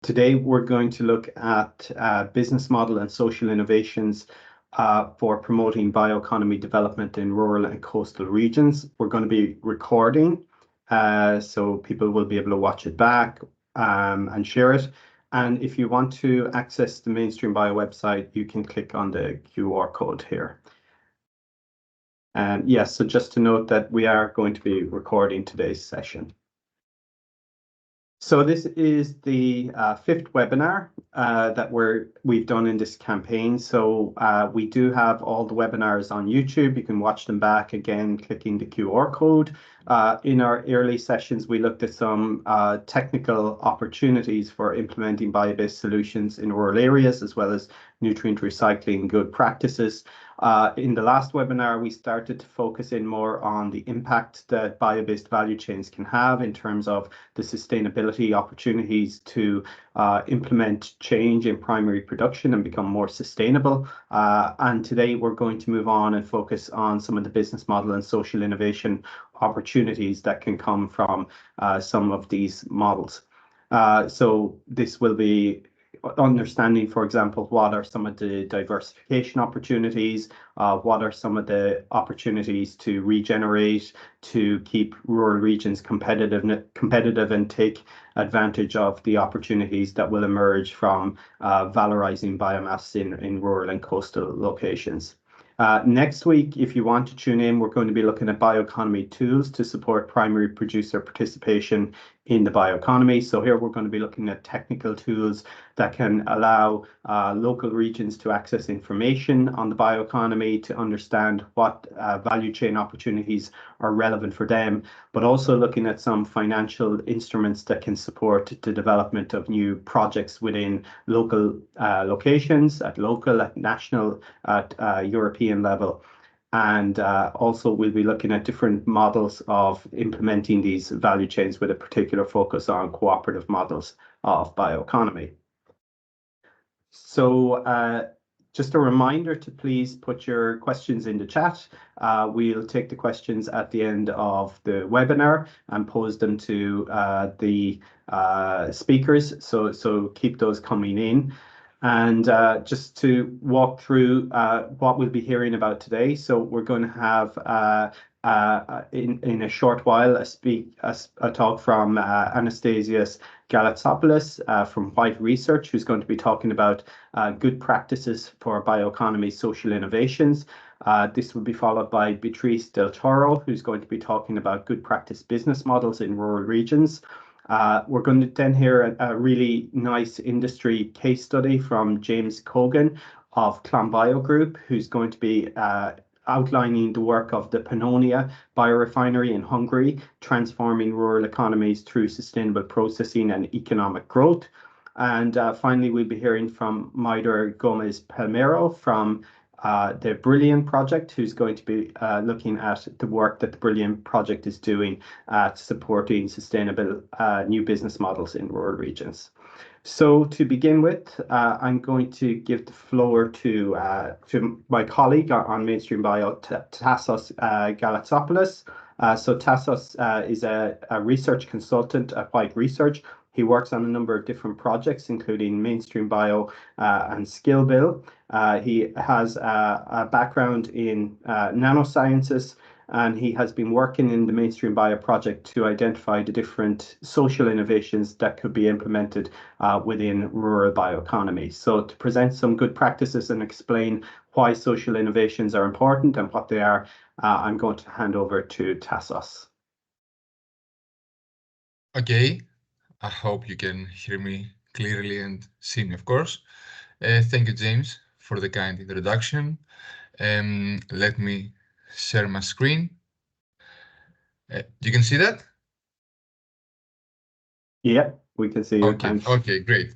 Today, we're going to look at business model and social innovations for promoting bioeconomy development in rural and coastal regions. We're going to be recording, so people will be able to watch it back and share it. And if you want to access the MainstreamBio website, you can click on the QR code here. And yes, so just to note that we are going to be recording today's session. So this is the fifth webinar that we've done in this campaign. So we do have all the webinars on YouTube. You can watch them back again, clicking the QR code. In our early sessions, we looked at some technical opportunities for implementing bio-based solutions in rural areas, as well as nutrient recycling good practices. In the last webinar, we started to focus in more on the impact that bio-based value chains can have in terms of the sustainability opportunities to implement change in primary production and become more sustainable. And today we're going to move on and focus on some of the business model and social innovation opportunities that can come from some of these models. So this will be understanding, for example, what are some of the diversification opportunities, what are some of the opportunities to regenerate, to keep rural regions competitive and take advantage of the opportunities that will emerge from valorizing biomass in rural and coastal locations. Next week, if you want to tune in, we're going to be looking at bioeconomy tools to support primary producer participation in the bioeconomy. So here we're going to be looking at technical tools that can allow local regions to access information on the bioeconomy, to understand what value chain opportunities are relevant for them, but also looking at some financial instruments that can support the development of new projects within local locations, at local, at national, at European level. And also we'll be looking at different models of implementing these value chains with a particular focus on cooperative models of bioeconomy. So just a reminder to please put your questions in the chat. We'll take the questions at the end of the webinar and pose them to the speakers. So keep those coming in. And just to walk through what we'll be hearing about today. So we're going to have in a short while a talk from Anastasios Galatsopoulos from White Research, who's going to be talking about good practices for bioeconomy social innovations. This will be followed by Beatriz Deltoro, who's going to be talking about good practice business models in rural regions. We're going to then hear a really nice industry case study from James Cogan of ClonBio Group, who's going to be outlining the work of the Pannonia biorefinery in Hungary, transforming rural economies through sustainable processing and economic growth. And finally, we'll be hearing from Maider Gómez Palmeron from the Brilliant Project, who's going to be looking at the work that the Brilliant Project is doing at supporting sustainable new business models in rural regions. So to begin with, I'm going to give the floor to my colleague on MainstreamBio, Anastasios Galatsopoulos. So Tassos is a research consultant at White Research. He works on a number of different projects, including MainstreamBio and SkillBio. He has a background in nanosciences, and he has been working in the MainstreamBio project to identify the different social innovations that could be implemented within rural bioeconomy. So to present some good practices and explain why social innovations are important and what they are, I'm going to hand over to Tassos. Okay, I hope you can hear me clearly and see me, of course. Thank you, James, for the kind introduction. Let me share my screen. You can see that? Yeah, we can see you. Okay, okay, great.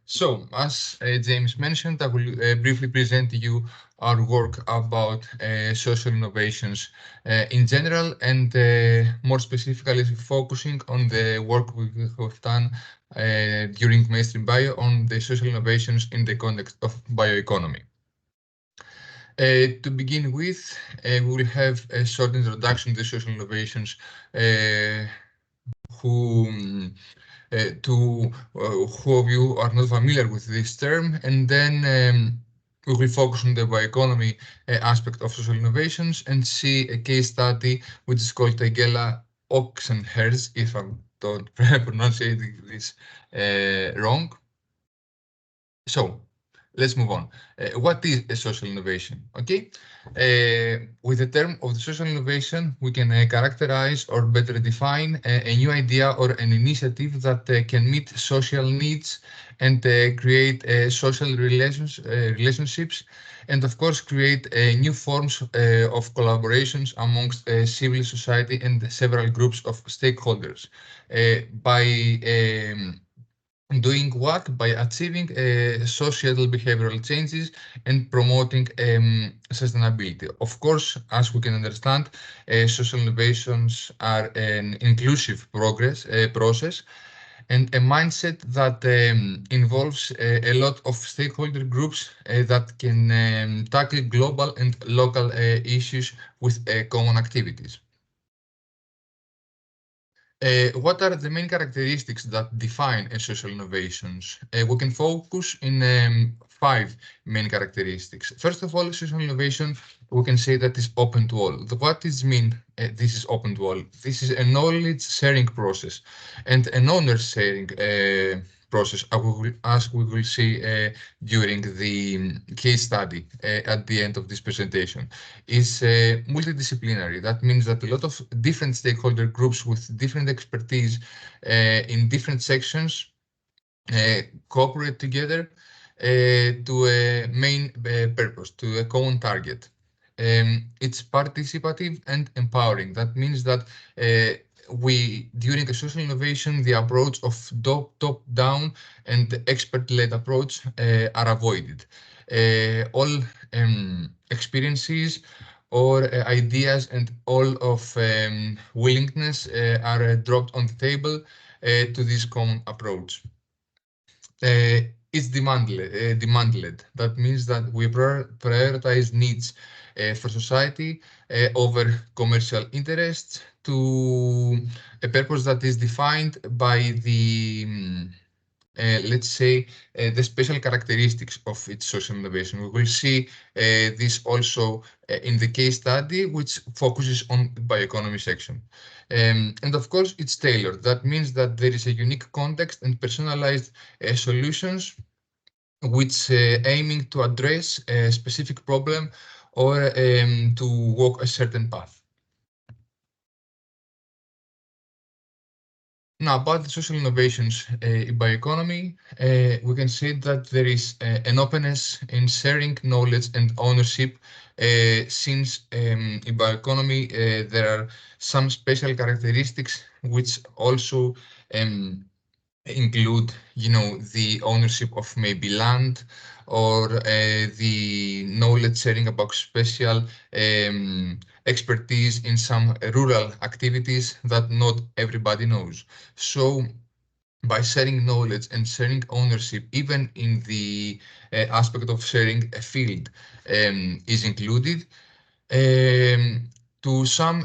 So, as James mentioned, I will briefly present to you our work about social innovations in general, and more specifically focusing on the work we have done during MainstreamBio on the social innovations in the context of bioeconomy. To begin with, we will have a short introduction to social innovations, who of you are not familiar with this term, and then we will focus on the bioeconomy aspect of social innovations and see a case study which is called Gela Oxenherz, if I don't pronounce this wrong. So let's move on. What is a social innovation? Okay, with the term of the social innovation, we can characterize or better define a new idea or an initiative that can meet social needs and create social relationships, and of course create new forms of collaborations amongst civil society and several groups of stakeholders by doing what? By achieving societal behavioral changes and promoting sustainability. Of course, as we can understand, social innovations are an inclusive process and a mindset that involves a lot of stakeholder groups that can tackle global and local issues with common activities. What are the main characteristics that define social innovations? We can focus in 5 main characteristics. First of all, social innovation, we can say that is open to all. What does mean this is open to all? This is a knowledge sharing process and an owner sharing process, as we will see during the case study at the end of this presentation, is multidisciplinary. That means that a lot of different stakeholder groups with different expertise in different sections cooperate together to a main purpose, to a common target. It's participative and empowering. That means that during a social innovation, the approach of top-down and expert-led approach are avoided. All experiences or ideas and all of willingness are dropped on the table to this common approach. It's demand-led. That means that we prioritize needs for society over commercial interests to a purpose that is defined by the let's say, the special characteristics of its social innovation. We will see this also in the case study, which focuses on the bioeconomy section. And of course, it's tailored. That means that there is a unique context and personalized solutions which aiming to address a specific problem or to walk a certain path. Now, about the social innovations in bioeconomy, we can say that there is an openness in sharing knowledge and ownership, since in bioeconomy there are some special characteristics which also include, the ownership of maybe land or the knowledge sharing about special expertise in some rural activities that not everybody knows. So by sharing knowledge and sharing ownership, even in the aspect of sharing a field is included, to some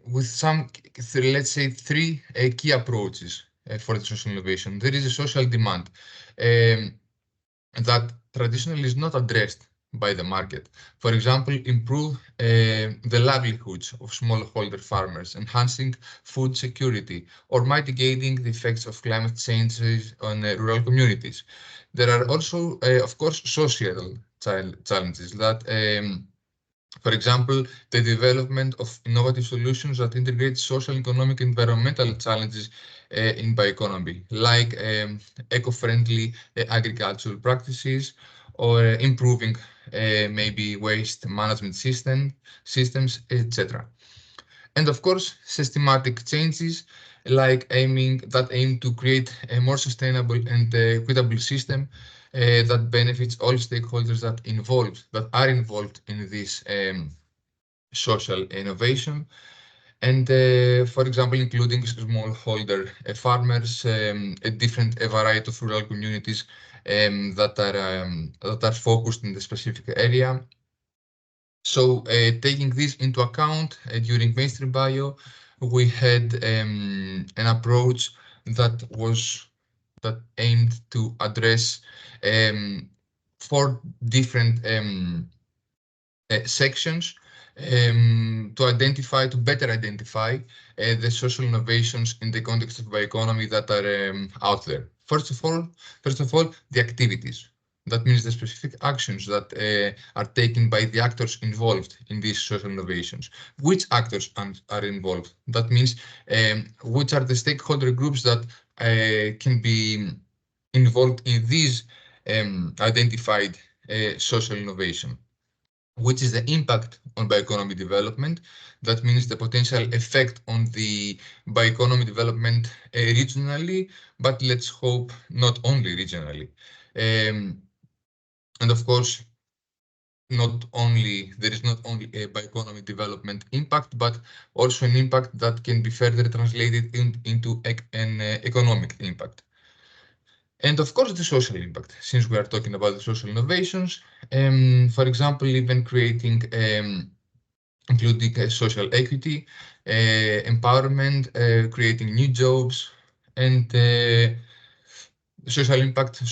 with some, let's say, 3 key approaches for the social innovation. There is a social demand that traditionally is not addressed by the market. For example, improve the livelihoods of smallholder farmers, enhancing food security, or mitigating the effects of climate changes on rural communities. There are also, of course, societal challenges that for example, the development of innovative solutions that integrate social, economic, and environmental challenges in bioeconomy, like eco-friendly agricultural practices or improving maybe waste management systems, etc. And of course, systematic changes like aim to create a more sustainable and equitable system that benefits all stakeholders that are involved in this social innovation. And for example, including smallholder farmers, a variety of rural communities that are focused in the specific area. So taking this into account during MainstreamBio, we had an approach that aimed to address 4 different sections to better identify the social innovations in the context of bioeconomy that are out there. First of all, the activities. That means the specific actions that are taken by the actors involved in these social innovations. Which actors are involved? That means which are the stakeholder groups that can be involved in these identified social innovation. Which is the impact on bioeconomy development. That means the potential effect on the bioeconomy development regionally, but let's hope not only regionally. And of course, there is not only a bioeconomy development impact, but also an impact that can be further translated into an economic impact. And of course, the social impact, since we are talking about the social innovations, for example, even creating including social equity, empowerment, creating new jobs, and social impact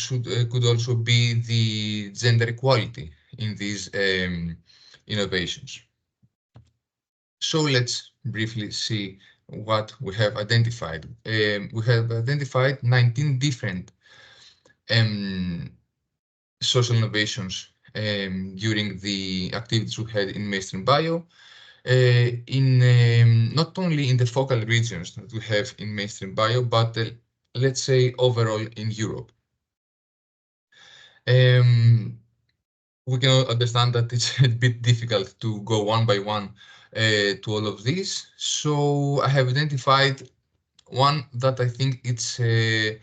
could also be the gender equality in these innovations. So let's briefly see what we have identified. We have identified 19 different social innovations during the activities we had in MainstreamBio. Not only in the focal regions that we have in MainstreamBio, but let's say overall in Europe. We can understand that it's a bit difficult to go one by one to all of these. So I have identified one that I think it's a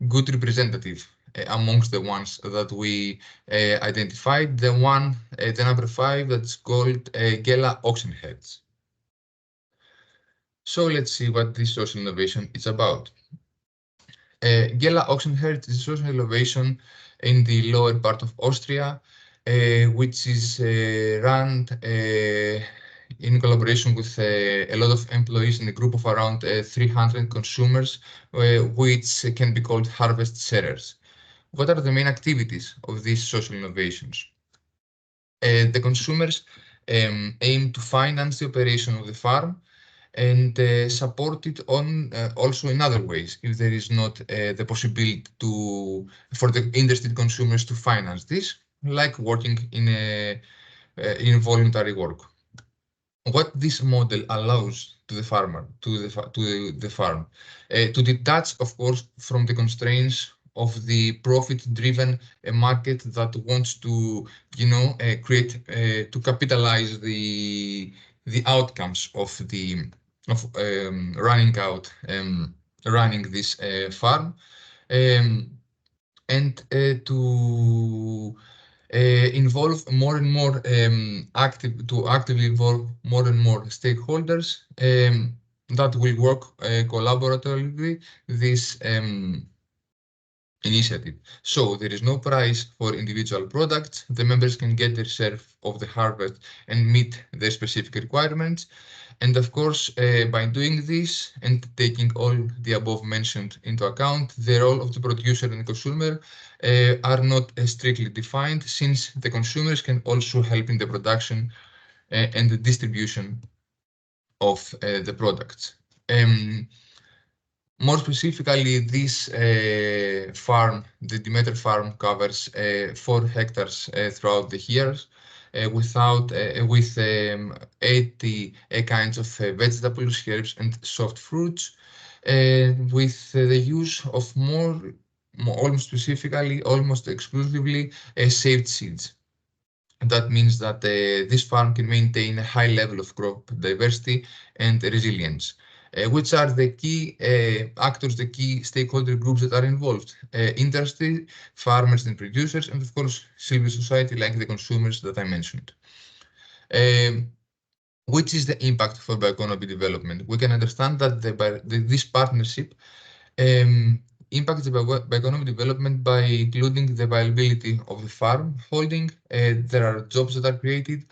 good representative amongst the ones that we identified. The number 5, that's called Gela Oxen Heads. So let's see what this social innovation is about. Gela Oxen Heads is a social innovation in the lower part of Austria, which is run in collaboration with a lot of employees in a group of around 300 consumers, which can be called harvest sharers. What are the main activities of these social innovations? The consumers aim to finance the operation of the farm and support it also in other ways if there is not the possibility for the interested consumers to finance this, like working in voluntary work. What this model allows to the farmer, to the farm, to detach, of course, from the constraints of the profit-driven market that wants to, create to capitalize the outcomes of running this farm, and to involve more and more actively involve more and more stakeholders that will work collaboratively this initiative. So there is no price for individual products. The members can get their share of the harvest and meet their specific requirements. And of course, by doing this and taking all the above mentioned into account, the role of the producer and the consumer are not strictly defined, since the consumers can also help in the production and the distribution of the products. More specifically, this farm, the Demeter farm, covers 4 hectares throughout the years, with 80 kinds of vegetables, herbs, and soft fruits, with the use of almost exclusively saved seeds. That means that this farm can maintain a high level of crop diversity and resilience. Which are the key actors, the key stakeholder groups that are involved? Industry, farmers and producers, and of course, civil society, like the consumers that I mentioned. Which is the impact for bioeconomy development? We can understand that this partnership impacts the bioeconomy development by including the viability of the farm holding. There are jobs that are created.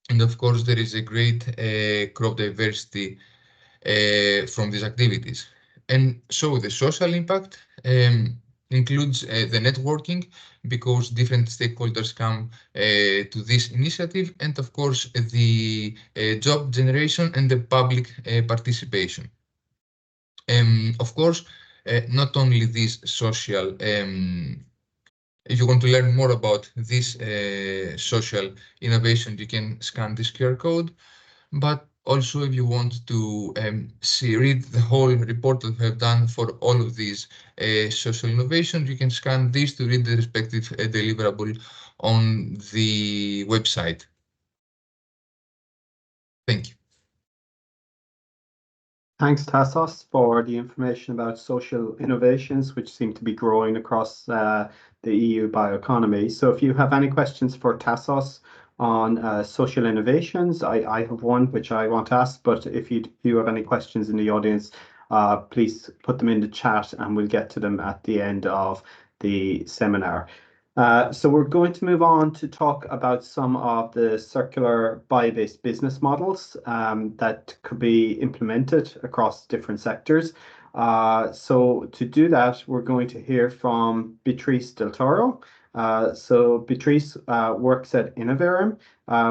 And of course, there is a great crop diversity from these activities. And so the social impact includes the networking, because different stakeholders come to this initiative, and of course the job generation and the public participation. Of course, not only this social, if you want to learn more about this social innovation, you can scan this QR code. But also, if you want to read the whole report that we have done for all of these social innovations, you can scan this to read the respective deliverable on the website. Thank you. Thanks, Tassos, for the information about social innovations, which seem to be growing across the EU bioeconomy. So if you have any questions for Tassos on social innovations, I have one which I want to ask, but if you have any questions in the audience, please put them in the chat and we'll get to them at the end of the seminar. So we're going to move on to talk about some of the circular bio-based business models that could be implemented across different sectors. So to do that, we're going to hear from Beatriz Deltoro. So Beatriz works at INNOVARUM,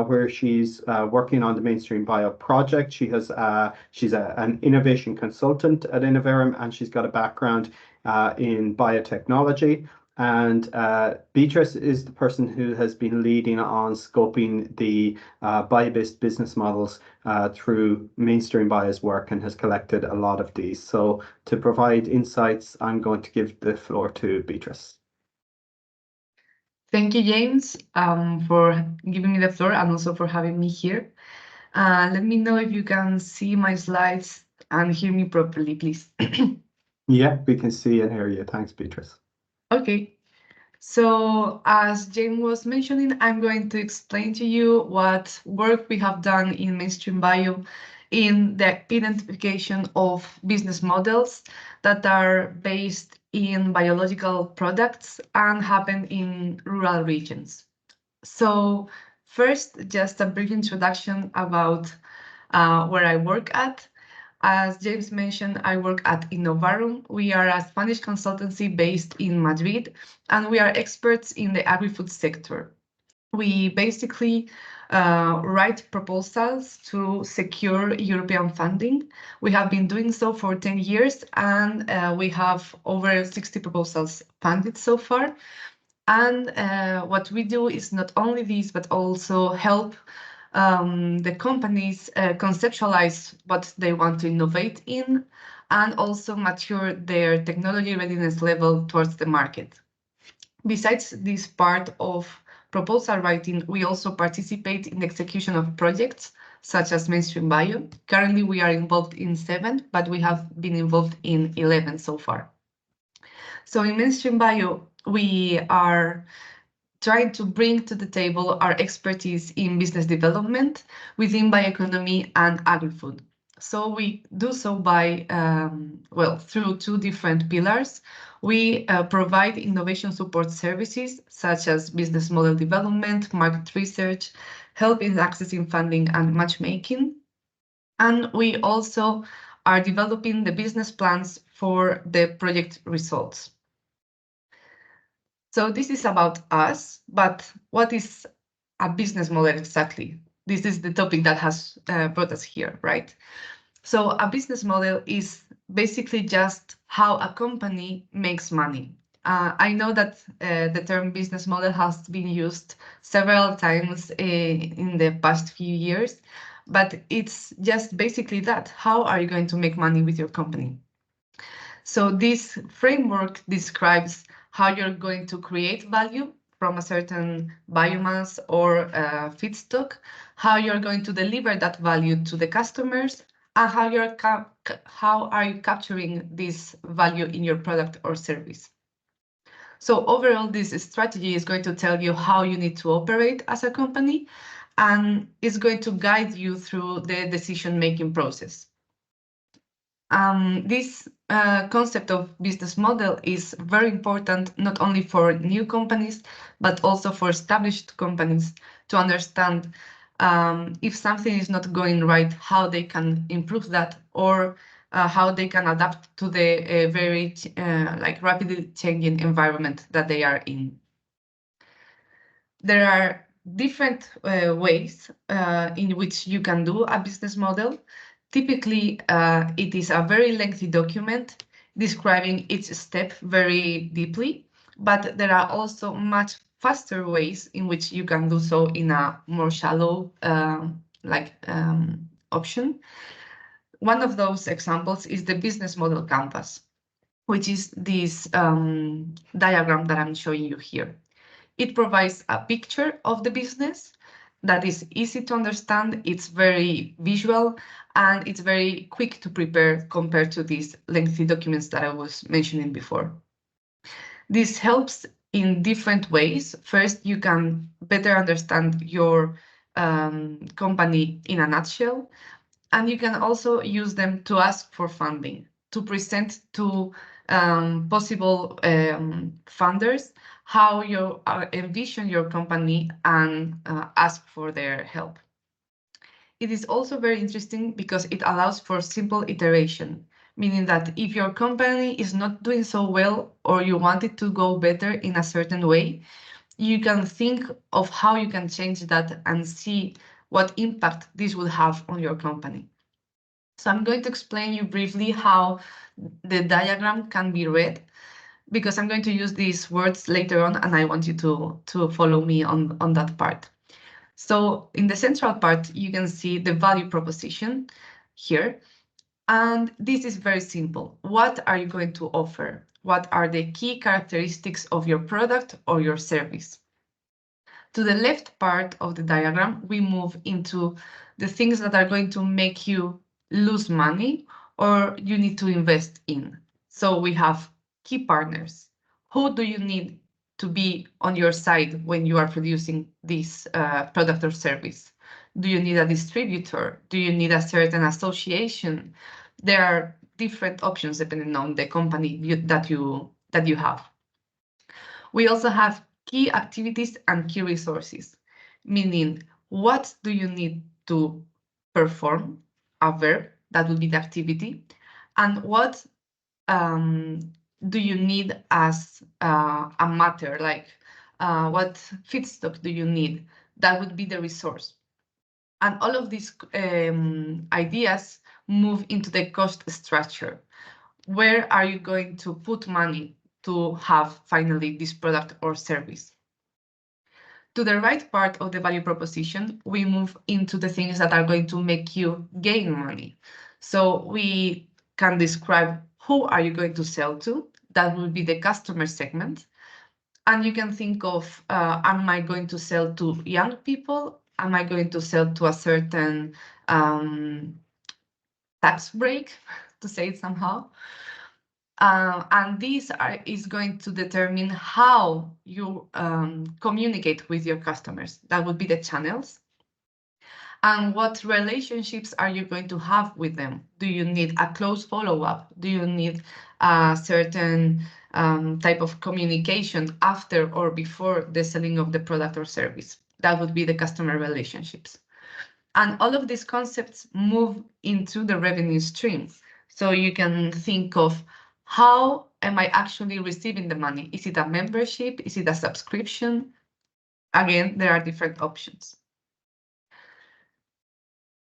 where she's working on the MainstreamBio project. She's an innovation consultant at INNOVARUM, and she's got a background in biotechnology. And Beatriz is the person who has been leading on scoping the bio-based business models through MainstreamBio's work and has collected a lot of these. So to provide insights, I'm going to give the floor to Beatriz. Thank you, James, for giving me the floor and also for having me here. Let me know if you can see my slides and hear me properly, please. Yeah, we can see and hear you. Thanks, Beatriz. Okay, so as James was mentioning, I'm going to explain to you what work we have done in MainstreamBio in the identification of business models that are based in biological products and happen in rural regions. So first, just a brief introduction about where I work at. As James mentioned, I work at INNOVARUM. We are a Spanish consultancy based in Madrid, and we are experts in the agri-food sector. We basically write proposals to secure European funding. We have been doing so for 10 years, and we have over 60 proposals funded so far. And what we do is not only this, but also help the companies conceptualize what they want to innovate in and also mature their technology readiness level towards the market. Besides this part of proposal writing, we also participate in the execution of projects such as MainstreamBio. Currently, we are involved in 7, but we have been involved in 11 so far. So in MainstreamBio, we are trying to bring to the table our expertise in business development within bioeconomy and agri-food. So we do so by, through 2 different pillars. We provide innovation support services such as business model development, market research, help in accessing funding and matchmaking. And we also are developing the business plans for the project results. So this is about us, but what is a business model exactly? This is the topic that has brought us here, right? So a business model is basically just how a company makes money. I know that the term business model has been used several times in the past few years, but it's just basically that. How are you going to make money with your company? So this framework describes how you're going to create value from a certain biomass or feedstock, how you're going to deliver that value to the customers, and how are you capturing this value in your product or service. So overall, this strategy is going to tell you how you need to operate as a company, and is going to guide you through the decision-making process. This concept of business model is very important, not only for new companies, but also for established companies to understand if something is not going right, how they can improve that, or how they can adapt to the very like rapidly changing environment that they are in. There are different ways in which you can do a business model. Typically, it is a very lengthy document describing each step very deeply, but there are also much faster ways in which you can do so in a more shallow option. One of those examples is the business model canvas, which is this diagram that I'm showing you here. It provides a picture of the business that is easy to understand, it's very visual, and it's very quick to prepare compared to these lengthy documents that I was mentioning before. This helps in different ways. First, you can better understand your company in a nutshell, and you can also use them to ask for funding, to present to possible funders how you envision your company and ask for their help. It is also very interesting because it allows for simple iteration, meaning that if your company is not doing so well or you want it to go better in a certain way, you can think of how you can change that and see what impact this will have on your company. So I'm going to explain you briefly how the diagram can be read, because I'm going to use these words later on and I want you to follow me on that part. So in the central part, you can see the value proposition here. And this is very simple. What are you going to offer? What are the key characteristics of your product or your service? To the left part of the diagram, we move into the things that are going to make you lose money or you need to invest in. So we have key partners. Who do you need to be on your side when you are producing this product or service? Do you need a distributor? Do you need a certain association? There are different options depending on the company that you have. We also have key activities and key resources, meaning what do you need to perform, a verb, that would be the activity, and what do you need as a matter, like what feedstock do you need, that would be the resource. And all of these ideas move into the cost structure. Where are you going to put money to have finally this product or service? To the right part of the value proposition, we move into the things that are going to make you gain money. So we can describe who are you going to sell to. That will be the customer segment. And you can think of, am I going to sell to young people? Am I going to sell to a certain tax break, to say it somehow? And this is going to determine how you communicate with your customers. That would be the channels. And what relationships are you going to have with them? Do you need a close follow-up? Do you need a certain type of communication after or before the selling of the product or service? That would be the customer relationships. And all of these concepts move into the revenue stream. So you can think of, how am I actually receiving the money? Is it a membership? Is it a subscription? Again, there are different options.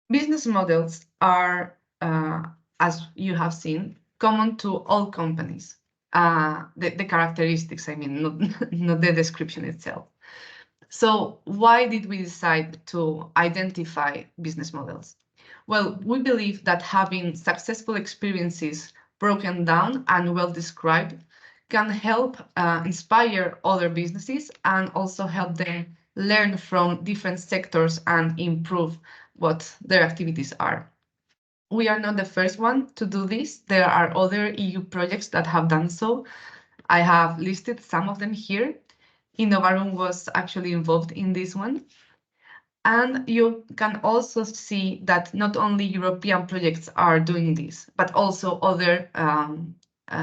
Business models are, as you have seen, common to all companies. The characteristics, I mean, not the description itself. So why did we decide to identify business models? Well, we believe that having successful experiences broken down and well described can help inspire other businesses and also help them learn from different sectors and improve what their activities are. We are not the first one to do this. There are other EU projects that have done so. I have listed some of them here. INNOVARUM was actually involved in this one. And you can also see that not only European projects are doing this, but also other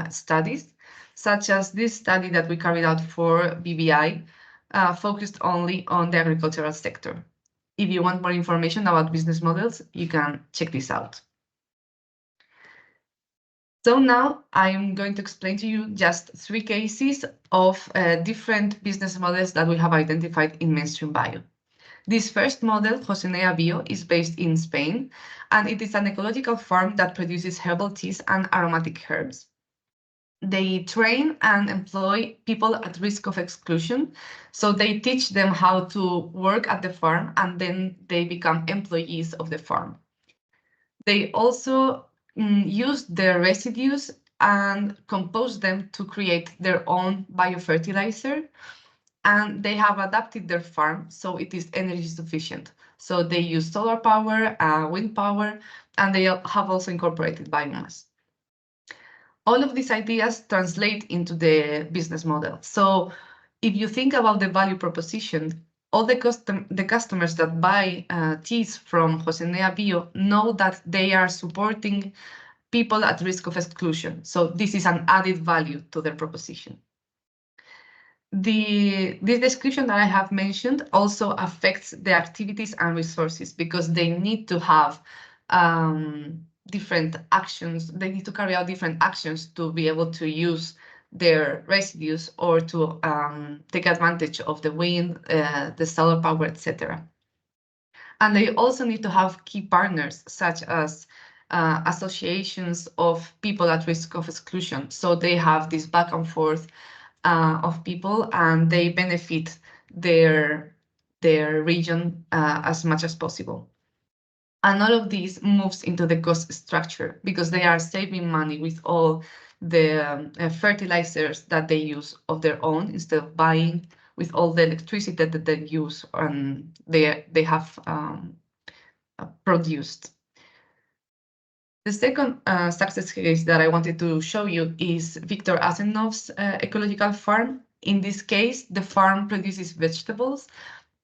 studies, such as this study that we carried out for BBI, focused only on the agricultural sector. if you want more information about business models, you can check this out. So now I'm going to explain to you just 3 cases of different business models that we have identified in MainstreamBio. This first model, Josenea Bio, is based in Spain, and it is an ecological farm that produces herbal teas and aromatic herbs. They train and employ people at risk of exclusion. So they teach them how to work at the farm, and then they become employees of the farm. They also use their residues and compose them to create their own biofertilizer. And they have adapted their farm so it is energy sufficient. So they use solar power, wind power, and they have also incorporated biomass. All of these ideas translate into the business model. So if you think about the value proposition, all the customers that buy teas from Josenea Bio know that they are supporting people at risk of exclusion. So this is an added value to their proposition. This description that I have mentioned also affects the activities and resources because they need to have different actions. They need to carry out different actions to be able to use their residues or to take advantage of the wind, the solar power, etc. And they also need to have key partners such as associations of people at risk of exclusion. So they have this back and forth of people, and they benefit their region as much as possible. And all of this moves into the cost structure because they are saving money with all the fertilizers that they use of their own instead of buying, with all the electricity that they use and they have produced. The second success case that I wanted to show you is Victor Asenov's ecological farm. In this case, the farm produces vegetables,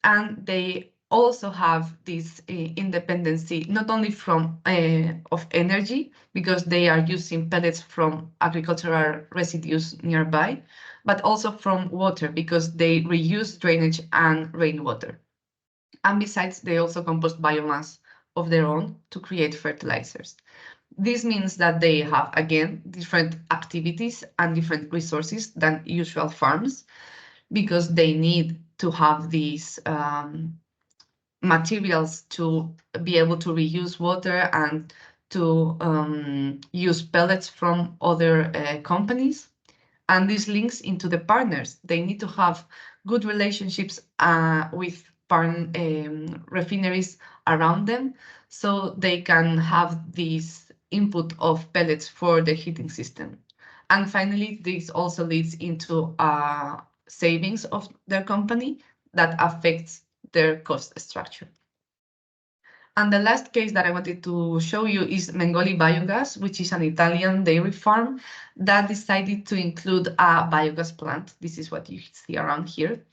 and they also have this independency not only from of energy, because they are using pellets from agricultural residues nearby, but also from water because they reuse drainage and rainwater. And besides, they also compost biomass of their own to create fertilizers. This means that they have, again, different activities and different resources than usual farms because they need to have these materials to be able to reuse water and to use pellets from other companies. And this links into the partners. They need to have good relationships with refineries around them so they can have this input of pellets for the heating system. And finally, this also leads into savings of their company that affects their cost structure. And the last case that I wanted to show you is Mengoli Biogas, which is an Italian dairy farm that decided to include a biogas plant. This is what you see around here.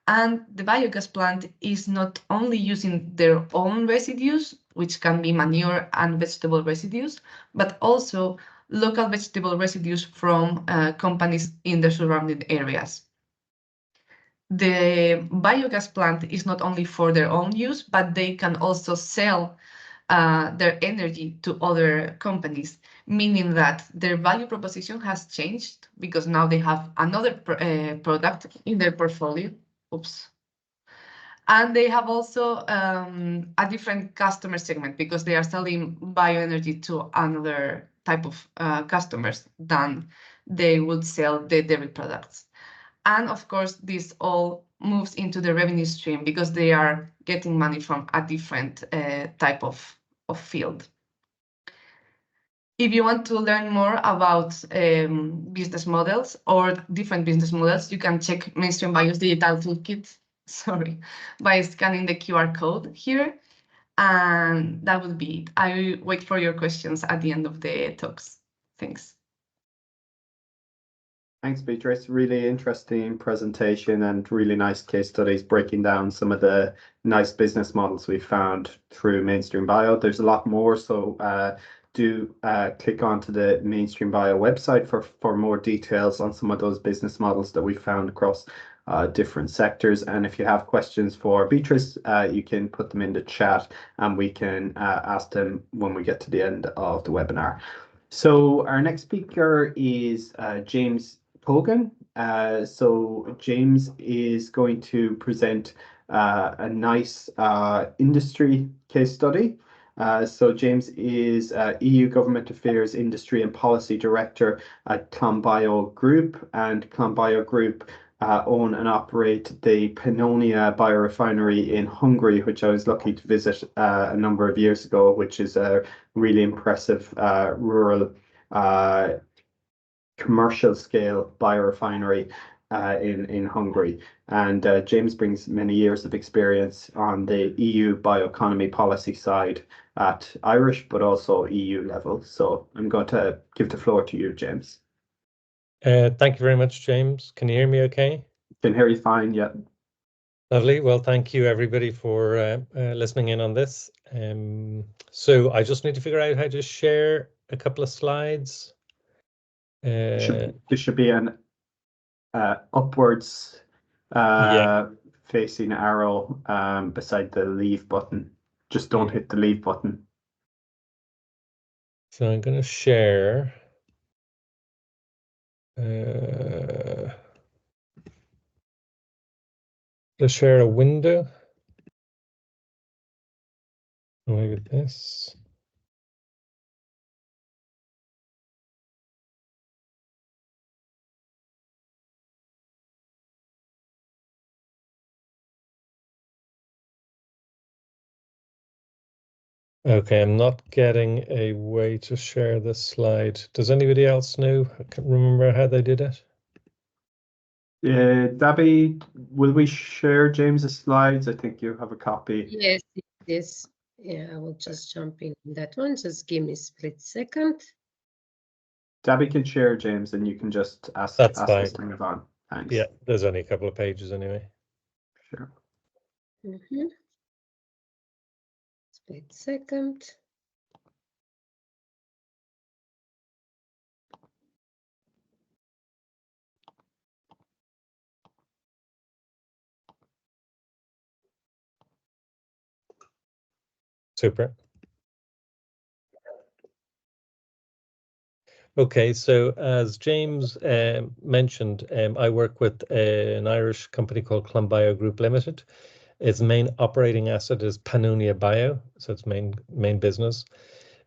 And the biogas plant is not only using their own residues, which can be manure and vegetable residues, but also local vegetable residues from companies in the surrounding areas. The biogas plant is not only for their own use, but they can also sell their energy to other companies, meaning that their value proposition has changed because now they have another product in their portfolio. Oops. And they have also a different customer segment because they are selling bioenergy to another type of customers than they would sell the dairy products. And of course, this all moves into the revenue stream because they are getting money from a different type of field. If you want to learn more about business models or different business models, you can check MainstreamBio's digital toolkit, by scanning the QR code here. And that would be it. I wait for your questions at the end of the talks. Thanks. Thanks, Beatriz. Really interesting presentation and really nice case studies breaking down some of the nice business models we found through MainstreamBio. There's a lot more, so do click onto the MainstreamBio website for more details on some of those business models that we found across different sectors. And if you have questions for Beatriz, you can put them in the chat and we can ask them when we get to the end of the webinar. So our next speaker is James Cogan. So James is going to present a nice industry case study. So James is EU Government Affairs Industry and Policy Director at ClonBio Group, and ClonBio Group own and operate the Pannonia biorefinery in Hungary, which I was lucky to visit a number of years ago, which is a really impressive rural commercial scale biorefinery in Hungary. And James brings many years of experience on the EU bioeconomy policy side at Irish, but also EU level. So I'm going to give the floor to you, James. Thank you very much, James. Can you hear me okay? Can hear you fine, yeah. Lovely. Well, thank you everybody for listening in on this. So I just need to figure out how to share a couple of slides. There should be an upwards facing arrow beside the leave button. Just don't hit the leave button. So I'm going to share. Let's share a window. Look at this. Okay, I'm not getting a way to share this slide. Does anybody else know? I can't remember how they did it. Debbie, will we share James's slides? I think you have a copy. Yes, yes. Yeah, I will just jump in that one. Just give me a split second. Debbie can share James, and you can just ask us to move on. Thanks. Yeah, there's only a couple of pages anyway. Sure. Split second. Super. Okay, so as James mentioned, I work with an Irish company called ClonBio Group Limited. Its main operating asset is Pannonia Bio, so its main business.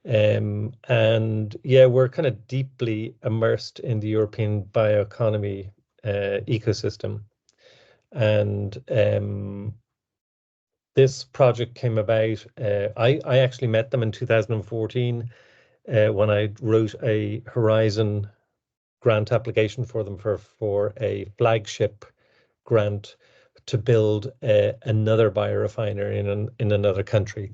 And yeah, we're kind of deeply immersed in the European bioeconomy ecosystem. And this project came about, I actually met them in 2014 when I wrote a Horizon grant application for them for a flagship grant to build another biorefinery in another country.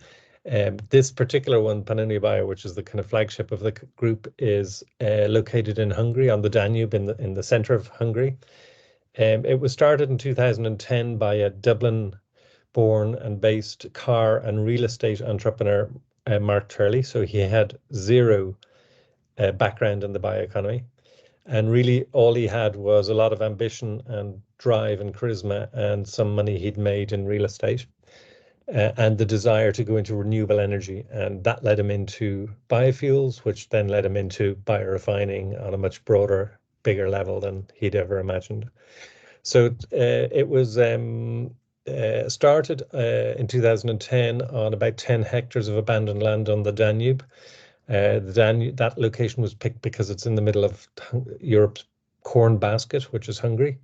This particular one, Pannonia Bio, which is the kind of flagship of the group, is located in Hungary on the Danube in the center of Hungary. It was started in 2010 by a Dublin-born and based car and real estate entrepreneur, Mark Turley. So he had zero background in the bioeconomy. And really all he had was a lot of ambition and drive and charisma and some money he'd made in real estate and the desire to go into renewable energy. And that led him into biofuels, which then led him into biorefining on a much broader, bigger level than he'd ever imagined. So it was started in 2010 on about 10 hectares of abandoned land on the Danube. That location was picked because it's in the middle of Europe's corn basket, which is Hungary.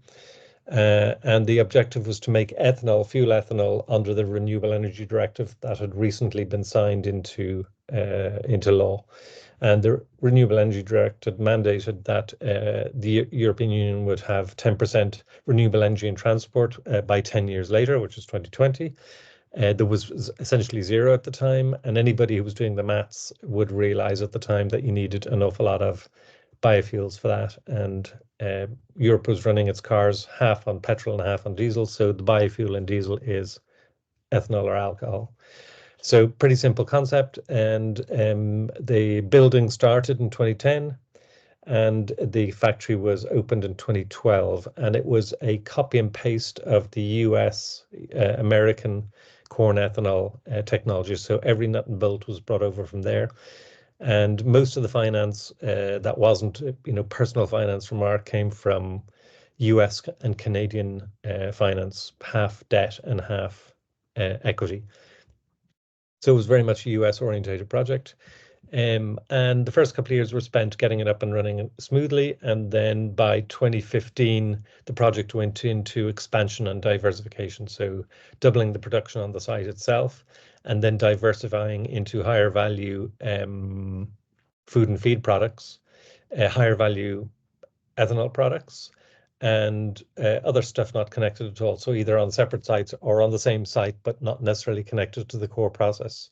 And the objective was to make fuel ethanol under the Renewable Energy Directive that had recently been signed into law. And the Renewable Energy Directive mandated that the European Union would have 10% renewable energy in transport by 10 years later, which is 2020. There was essentially zero at the time, and anybody who was doing the maths would realize at the time that you needed an awful lot of biofuels for that. And Europe was running its cars half on petrol and half on diesel, so the biofuel in diesel is ethanol or alcohol. So pretty simple concept, and the building started in 2010, and the factory was opened in 2012, and it was a copy and paste of the US American corn ethanol technology. So every nut and bolt was brought over from there, and most of the finance that wasn't personal finance from Mark came from US and Canadian finance, half debt and half equity. So it was very much a US orientated project. And the first couple of years were spent getting it up and running smoothly. And then by 2015, the project went into expansion and diversification. So doubling the production on the site itself, and then diversifying into higher value food and feed products, higher value ethanol products, and other stuff not connected at all. So either on separate sites or on the same site, but not necessarily connected to the core process.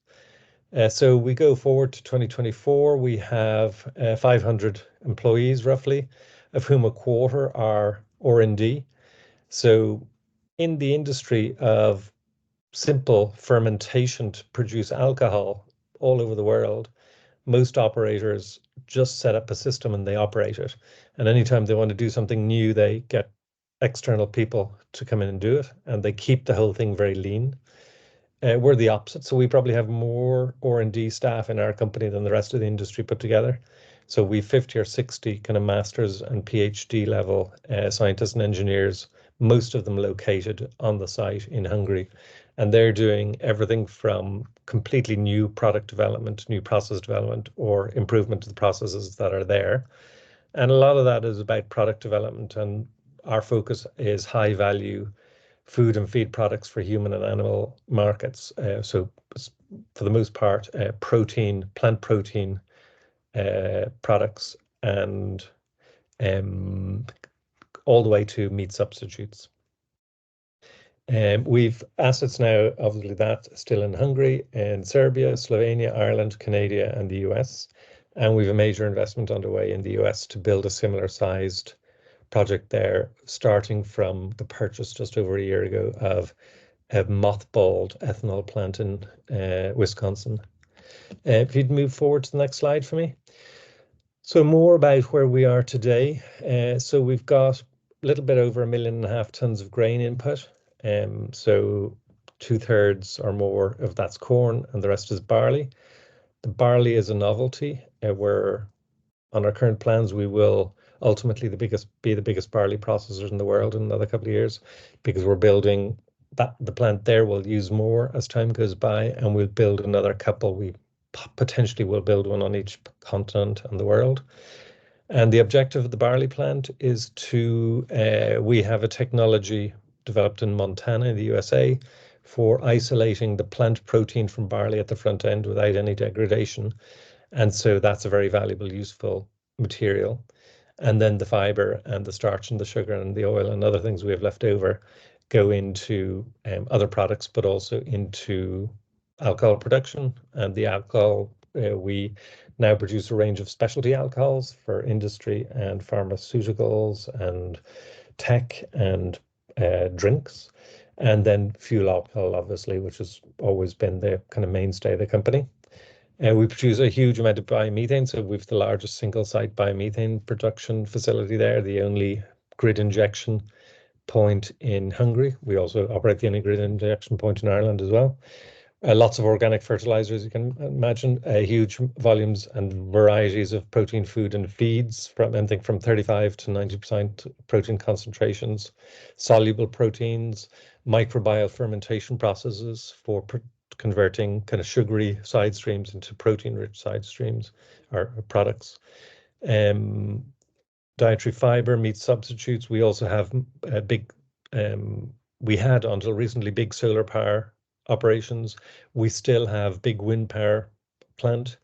So we go forward to 2024, we have 500 employees roughly, of whom a quarter are R&D. So in the industry of simple fermentation to produce alcohol all over the world, most operators just set up a system and they operate it. And anytime they want to do something new, they get external people to come in and do it, and they keep the whole thing very lean. We're the opposite. So we probably have more R&D staff in our company than the rest of the industry put together. So we 50 or 60 kind of masters and PhD level scientists and engineers, most of them located on the site in Hungary. And they're doing everything from completely new product development, new process development, or improvement to the processes that are there. And a lot of that is about product development. And our focus is high value food and feed products for human and animal markets. So for the most part, protein, plant protein products, and all the way to meat substitutes. We've assets now, obviously, that still in Hungary, in Serbia, Slovenia, Ireland, Canada, and the US. And we've a major investment underway in the US to build a similar sized project there, starting from the purchase just over a year ago of a mothballed ethanol plant in Wisconsin. If you'd move forward to the next slide for me. So more about where we are today. So we've got a little bit over 1.5 million tons of grain input. So 2/3 or more of that's corn and the rest is barley. The barley is a novelty. Where on our current plans, we will ultimately be the biggest barley processor in the world in another couple of years, because we're building that. The plant there will use more as time goes by, and we'll build another couple. We potentially will build one on each continent in the world. And the objective of the barley plant is to, we have a technology developed in Montana in the USA for isolating the plant protein from barley at the front end without any degradation. And so that's a very valuable, useful material. And then the fiber and the starch and the sugar and the oil and other things we have left over go into other products, but also into alcohol production. And the alcohol, we now produce a range of specialty alcohols for industry and pharmaceuticals and tech and drinks. And then fuel alcohol, obviously, which has always been the kind of mainstay of the company. We produce a huge amount of biomethane, so we've the largest single-site biomethane production facility there, the only grid injection point in Hungary. We also operate the only grid injection point in Ireland as well. Lots of organic fertilizers, you can imagine, huge volumes and varieties of protein food and feeds, from anything from 35 to 90% protein concentrations, soluble proteins, microbial fermentation processes for converting kind of sugary side streams into protein-rich side streams or products. Dietary fiber, meat substitutes. We also have a big, we had until recently big solar power operations. We still have big wind power plant.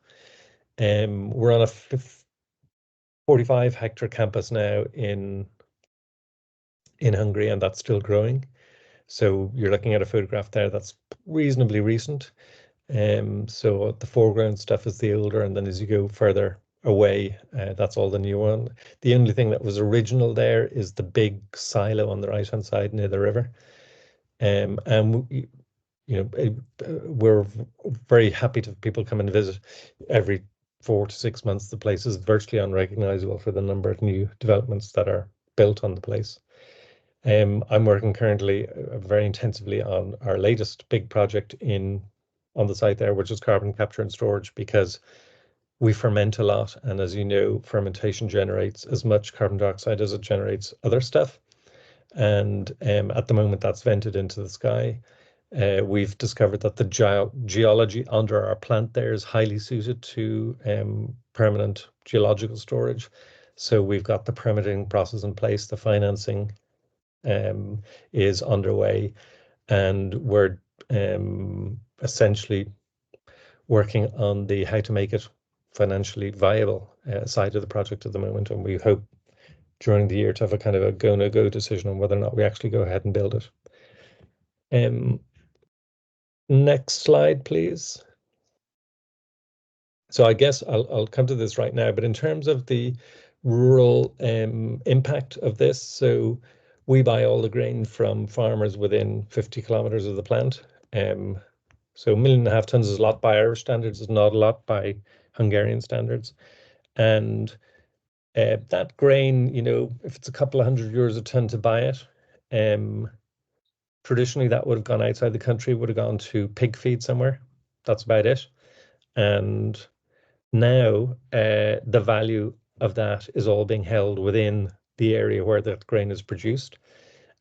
We're on a 45-hectare campus now in Hungary, and that's still growing. So you're looking at a photograph there that's reasonably recent. So the foreground stuff is the older, and then as you go further away, that's all the new one. The only thing that was original there is the big silo on the right-hand side near the river. And we're very happy to have people come and visit every 4 to 6 months, the place is virtually unrecognizable for the number of new developments that are built on the place. I'm working currently very intensively on our latest big project on the site there, which is carbon capture and storage, because we ferment a lot, and as you know, fermentation generates as much carbon dioxide as it generates other stuff. And at the moment, that's vented into the sky. We've discovered that the geology under our plant there is highly suited to permanent geological storage. So we've got the permitting process in place, the financing is underway, and we're essentially working on the how to make it financially viable side of the project at the moment, and we hope during the year to have a kind of a go, no-go decision on whether or not we actually go ahead and build it. Next slide, please. So I guess I'll come to this right now, but in terms of the rural impact of this, so we buy all the grain from farmers within 50 kilometers of the plant. So 1.5 million tons is a lot by Irish standards, is not a lot by Hungarian standards. And that grain, you know, if it's a couple of €100 a ton to buy it, traditionally that would have gone outside the country, would have gone to pig feed somewhere. That's about it. And now the value of that is all being held within the area where that grain is produced.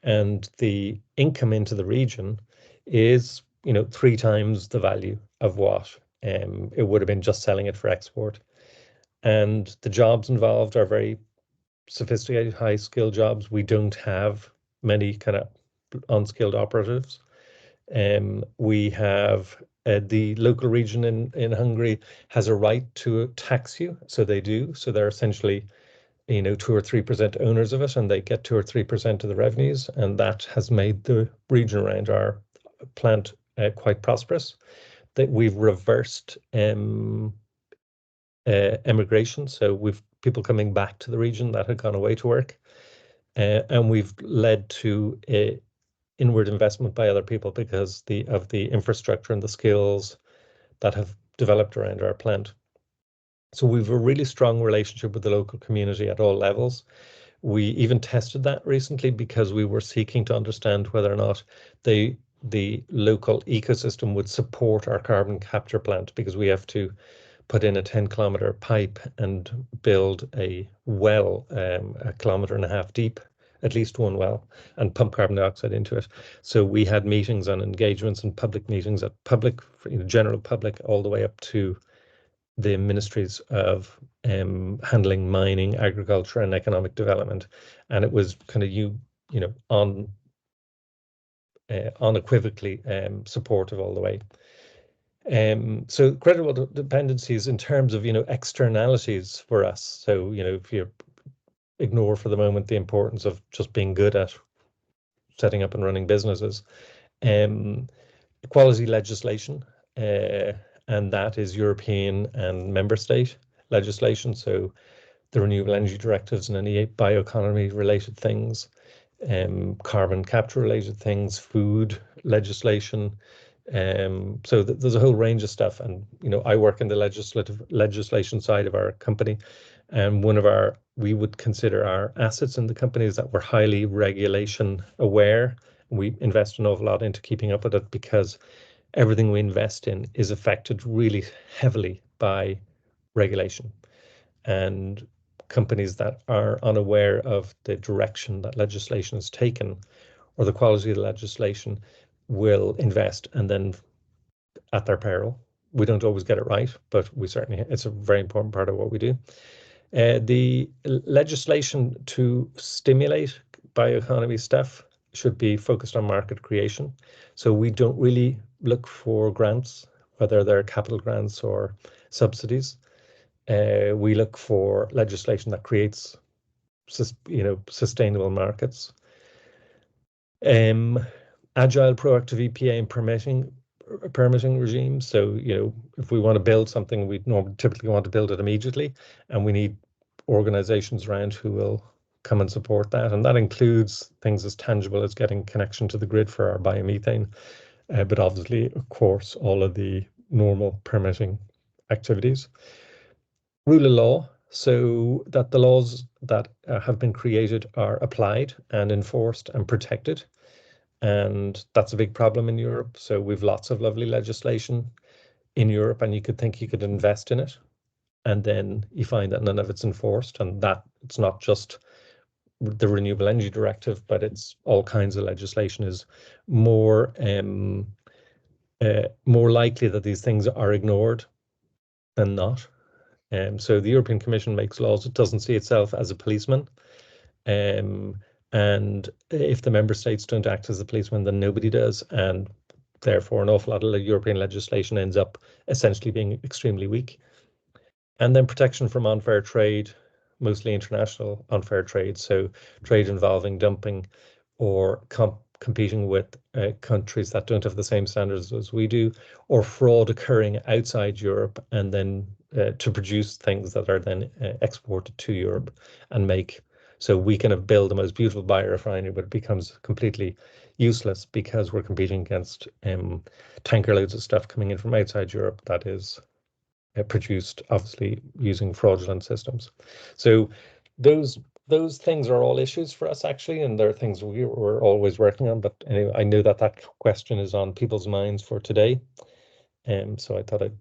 And the income into the region is, you know, 3 times the value of what it would have been just selling it for export. And the jobs involved are very sophisticated, high-skilled jobs. We don't have many kind of unskilled operatives. We have the local region in Hungary has a right to tax you, so they do. So they're essentially, you know, 2 or 3% owners of it, and they get 2 or 3% of the revenues, and that has made the region around our plant quite prosperous. That we've reversed emigration, so we've people coming back to the region that had gone away to work, and we've led to inward investment by other people because of the infrastructure and the skills that have developed around our plant. So we've a really strong relationship with the local community at all levels. We even tested that recently because we were seeking to understand whether or not the local ecosystem would support our carbon capture plant, because we have to put in a 10-kilometer pipe and build a well 1.5 kilometers deep, at least one well, and pump carbon dioxide into it. So we had meetings and engagements and public meetings at general public, all the way up to the ministries of handling mining, agriculture, and economic development, and it was kind of unequivocally supportive all the way. So credible dependencies in terms of, you know, externalities for us. So, you know, if you ignore for the moment the importance of just being good at setting up and running businesses, quality legislation, and that is European and member state legislation. So the renewable energy directives and any bioeconomy related things, carbon capture related things, food legislation. So there's a whole range of stuff, and you know, I work in the legislation side of our company, and we would consider our assets in the companies that were highly regulation aware. We invest an awful lot into keeping up with it, because everything we invest in is affected really heavily by regulation, and companies that are unaware of the direction that legislation has taken or the quality of the legislation will invest, and then at their peril. We don't always get it right, but it's a very important part of what we do. The legislation to stimulate bioeconomy stuff should be focused on market creation. So we don't really look for grants, whether they're capital grants or subsidies. We look for legislation that creates, you know, sustainable markets. Agile, proactive EPA and permitting regimes. So, you know, if we want to build something, we typically want to build it immediately, and we need organizations around who will come and support that. And that includes things as tangible as getting connection to the grid for our biomethane, but obviously, of course, all of the normal permitting activities. rule of law, so that the laws that have been created are applied and enforced and protected. And that's a big problem in Europe. So we've lots of lovely legislation in Europe, and you could think you could invest in it, and then you find that none of it's enforced, and that it's not just the Renewable Energy Directive, but it's all kinds of legislation is more likely that these things are ignored than not. So the European Commission makes laws. It doesn't see itself as a policeman. And if the member states don't act as a policeman, then nobody does. And therefore, an awful lot of European legislation ends up essentially being extremely weak. And then protection from unfair trade, mostly international unfair trade. So trade involving dumping or competing with countries that don't have the same standards as we do, or fraud occurring outside Europe, and then to produce things that are then exported to Europe and make. So we can build the most beautiful biorefinery, but it becomes completely useless because we're competing against tanker loads of stuff coming in from outside Europe that is produced obviously using fraudulent systems. So those things are all issues for us actually, and they're things we're always working on. But anyway, I know that question is on people's minds for today, so I thought I'd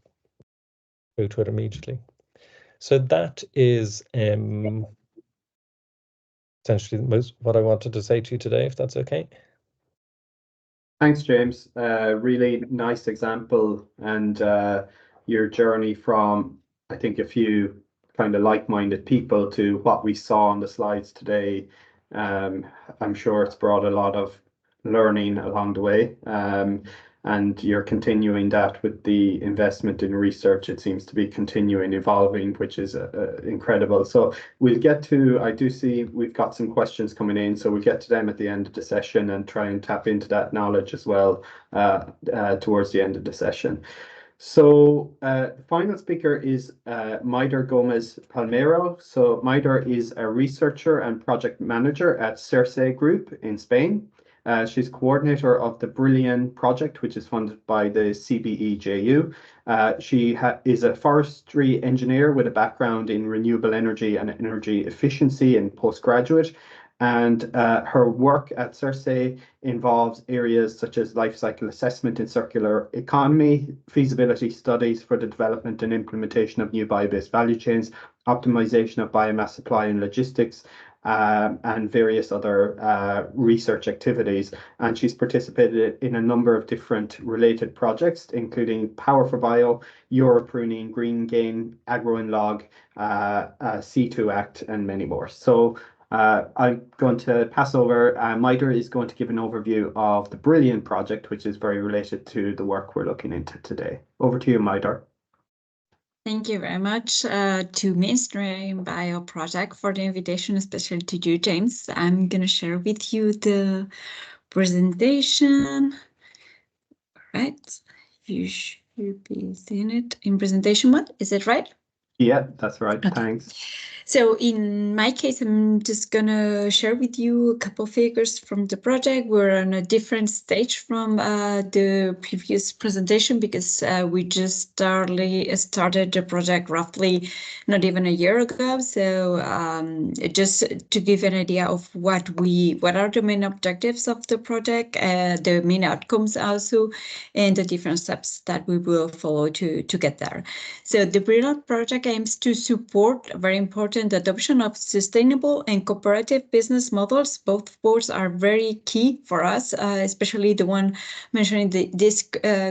go to it immediately. So that is essentially what I wanted to say to you today, if that's okay. Thanks, James. Really nice example, and your journey from, I think, a few kind of like-minded people to what we saw on the slides today. I'm sure it's brought a lot of learning along the way, and you're continuing that with the investment in research. It seems to be continuing, evolving, which is incredible. So we'll get to, I do see we've got some questions coming in, so we'll get to them at the end of the session and try and tap into that knowledge as well towards the end of the session. So the final speaker is Maider Gómez Palmeron. So Maider is a researcher and project manager at CIRCE Group in Spain. She's coordinator of the Brilliant project, which is funded by the CBEJU. She is a forestry engineer with a background in renewable energy and energy efficiency and postgraduate. And her work at CIRCE involves areas such as life cycle assessment in circular economy, feasibility studies for the development and implementation of new bio-based value chains, optimization of biomass supply and logistics, and various other research activities. And she's participated in a number of different related projects, including Power for Bio, Europe Pruning, Green Gain, AgroInlog, C2 Act, and many more. So I'm going to pass over. Maider is going to give an overview of the Brilliant project, which is very related to the work we're looking into today. Over to you, Maider. Thank you very much to MainstreamBio project for the invitation, especially to you, James. I'm going to share with you the presentation. All right, you should be seeing it in presentation mode. Is it right? Yeah, that's right. Okay. Thanks. So in my case, I'm just going to share with you a couple of figures from the project. We're on a different stage from the previous presentation because we just started the project roughly not even a year ago. So just to give an idea of what are the main objectives of the project, the main outcomes also, and the different steps that we will follow to get there. So the Brilliant project aims to support, very important, the adoption of sustainable and cooperative business models. Both words are very key for us, especially the one mentioning this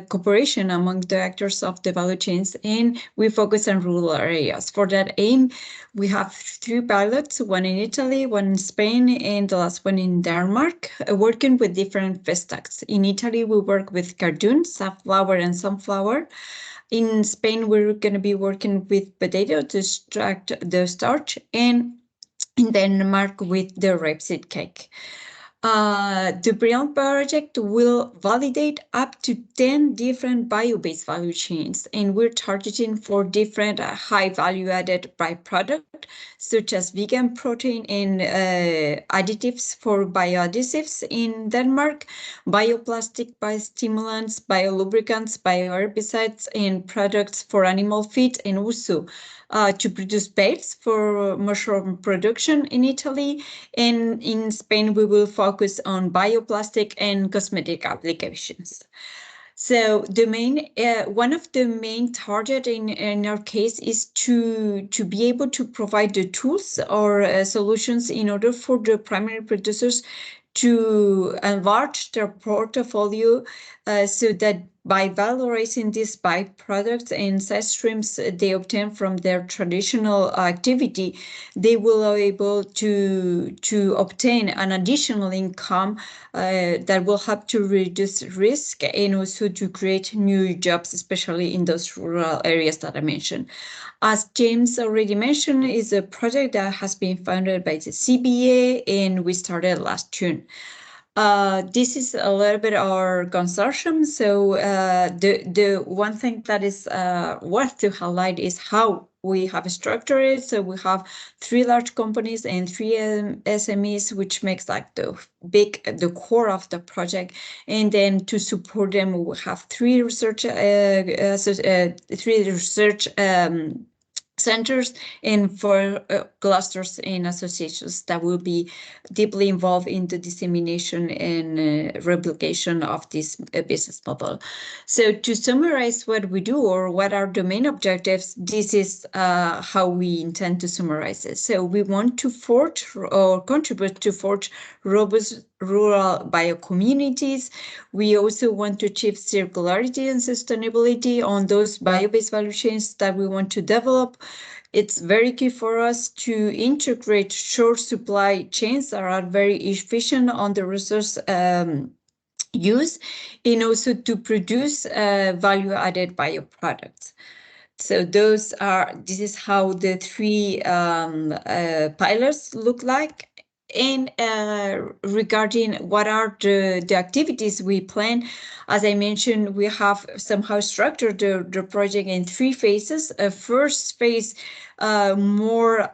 cooperation among the actors of the value chains, and we focus on rural areas. For that aim, we have 3 pilots, one in Italy, one in Spain, and the last one in Denmark, working with different feedstocks. In Italy, we work with cardoon, safflower, and sunflower. In Spain, we're going to be working with potato to extract the starch, and in Denmark with the rapeseed cake. The Brilliant project will validate up to 10 different bio-based value chains, and we're targeting for different high value-added byproducts, such as vegan protein and additives for bioadhesives in Denmark, bioplastic, biostimulants, biolubricants, bioherbicides, and products for animal feed, and also to produce bales for mushroom production in Italy. And in Spain, we will focus on bioplastic and cosmetic applications. So the main, one of the main target in our case is to be able to provide the tools or solutions in order for the primary producers to enlarge their portfolio so that by valorizing these byproducts and side streams they obtain from their traditional activity, they will be able to obtain an additional income that will help to reduce risk and also to create new jobs, especially in those rural areas that I mentioned. As James already mentioned, is a project that has been funded by the CBA and we started last June. This is a little bit our consortium. So the one thing that is worth to highlight is how we have structured it. So we have 3 large companies and 3 SMEs, which makes like the core of the project. And then to support them, we have 3 research centers and 4 clusters and associations that will be deeply involved in the dissemination and replication of this business model. So to summarize what we do or what are the main objectives, this is how we intend to summarize it. So we want to forge or contribute to forge robust rural biocommunities. We also want to achieve circularity and sustainability on those bio-based value chains that we want to develop. It's very key for us to integrate short supply chains that are very efficient on the resource use and also to produce value-added bioproducts. So this is how the 3 pillars look like. And regarding what are the activities we plan, as I mentioned, we have somehow structured the project in 3 phases. A first phase more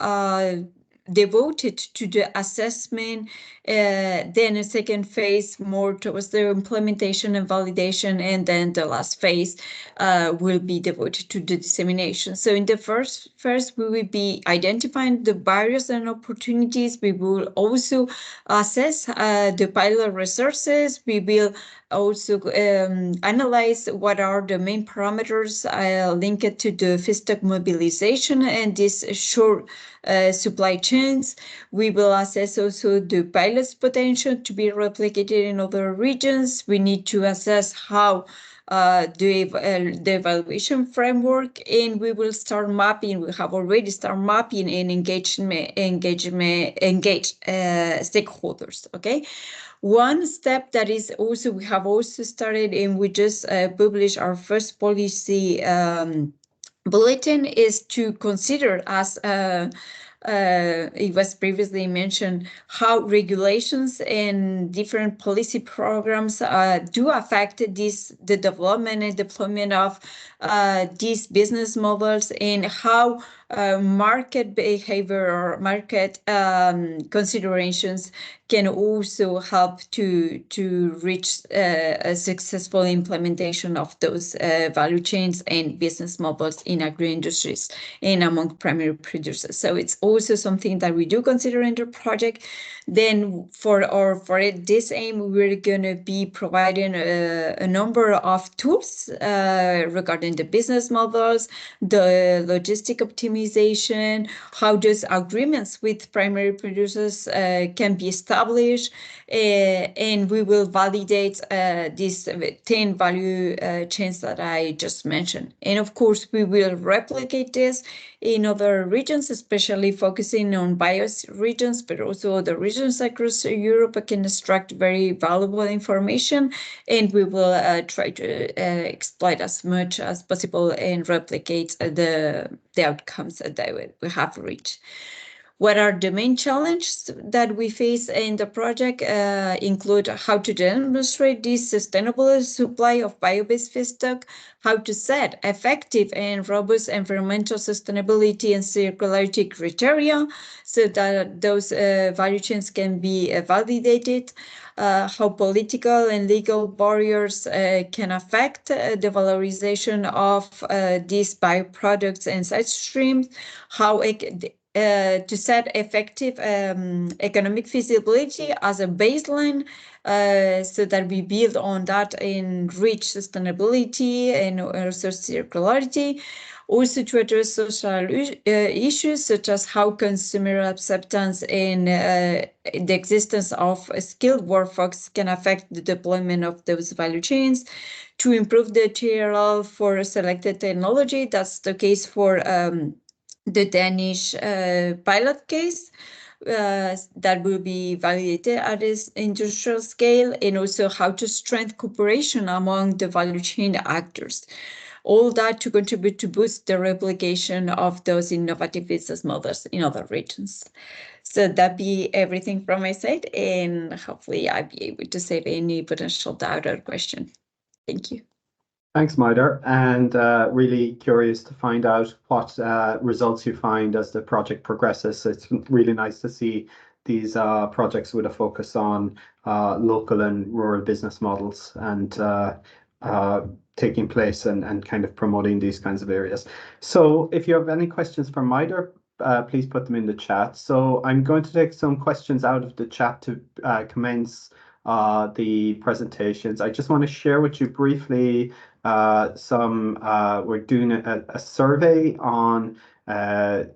devoted to the assessment, then a second phase more towards the implementation and validation, and then the last phase will be devoted to the dissemination. So in the first we will be identifying the barriers and opportunities. We will also assess the pilot resources. We will also analyze what are the main parameters linked to the feedstock mobilization and this short supply chains. We will assess also the pilot's potential to be replicated in other regions. We need to assess how the evaluation framework, and we will start mapping. We have already started mapping and engage stakeholders. Okay. One step that is also, we have also started and we just published our first policy bulletin is to consider, as it was previously mentioned, how regulations and different policy programs do affect the development and deployment of these business models, and how market behavior or market considerations can also help to reach a successful implementation of those value chains and business models in agri-industries and among primary producers. So it's also something that we do consider in the project. Then for this aim, we're going to be providing a number of tools regarding the business models, the logistic optimization, how those agreements with primary producers can be established, and we will validate these 10 value chains that I just mentioned. And of course, we will replicate this in other regions, especially focusing on BIOS regions, but also other regions across Europe can extract very valuable information, and we will try to exploit as much as possible and replicate the outcomes that we have reached. What are the main challenges that we face in the project include how to demonstrate this sustainable supply of bio-based feedstock, how to set effective and robust environmental sustainability and circularity criteria so that those value chains can be validated, how political and legal barriers can affect the valorization of these bioproducts and side streams, how to set effective economic feasibility as a baseline so that we build on that and reach sustainability and also circularity. Also to address social issues such as how consumer acceptance and the existence of a skilled workforce can affect the deployment of those value chains, to improve the TRL for selected technology. That's the case for the Danish pilot case that will be validated at this industrial scale, and also how to strengthen cooperation among the value chain actors. All that to contribute to boost the replication of those innovative business models in other regions. So that'd be everything from my side, and hopefully I'll be able to save any potential doubt or question. Thank you. Thanks, Maider, and really curious to find out what results you find as the project progresses. It's really nice to see these projects with a focus on local and rural business models and taking place and kind of promoting these kinds of areas. So if you have any questions for Maider, please put them in the chat. So I'm going to take some questions out of the chat to commence the presentations. I just want to share with you briefly we're doing a survey on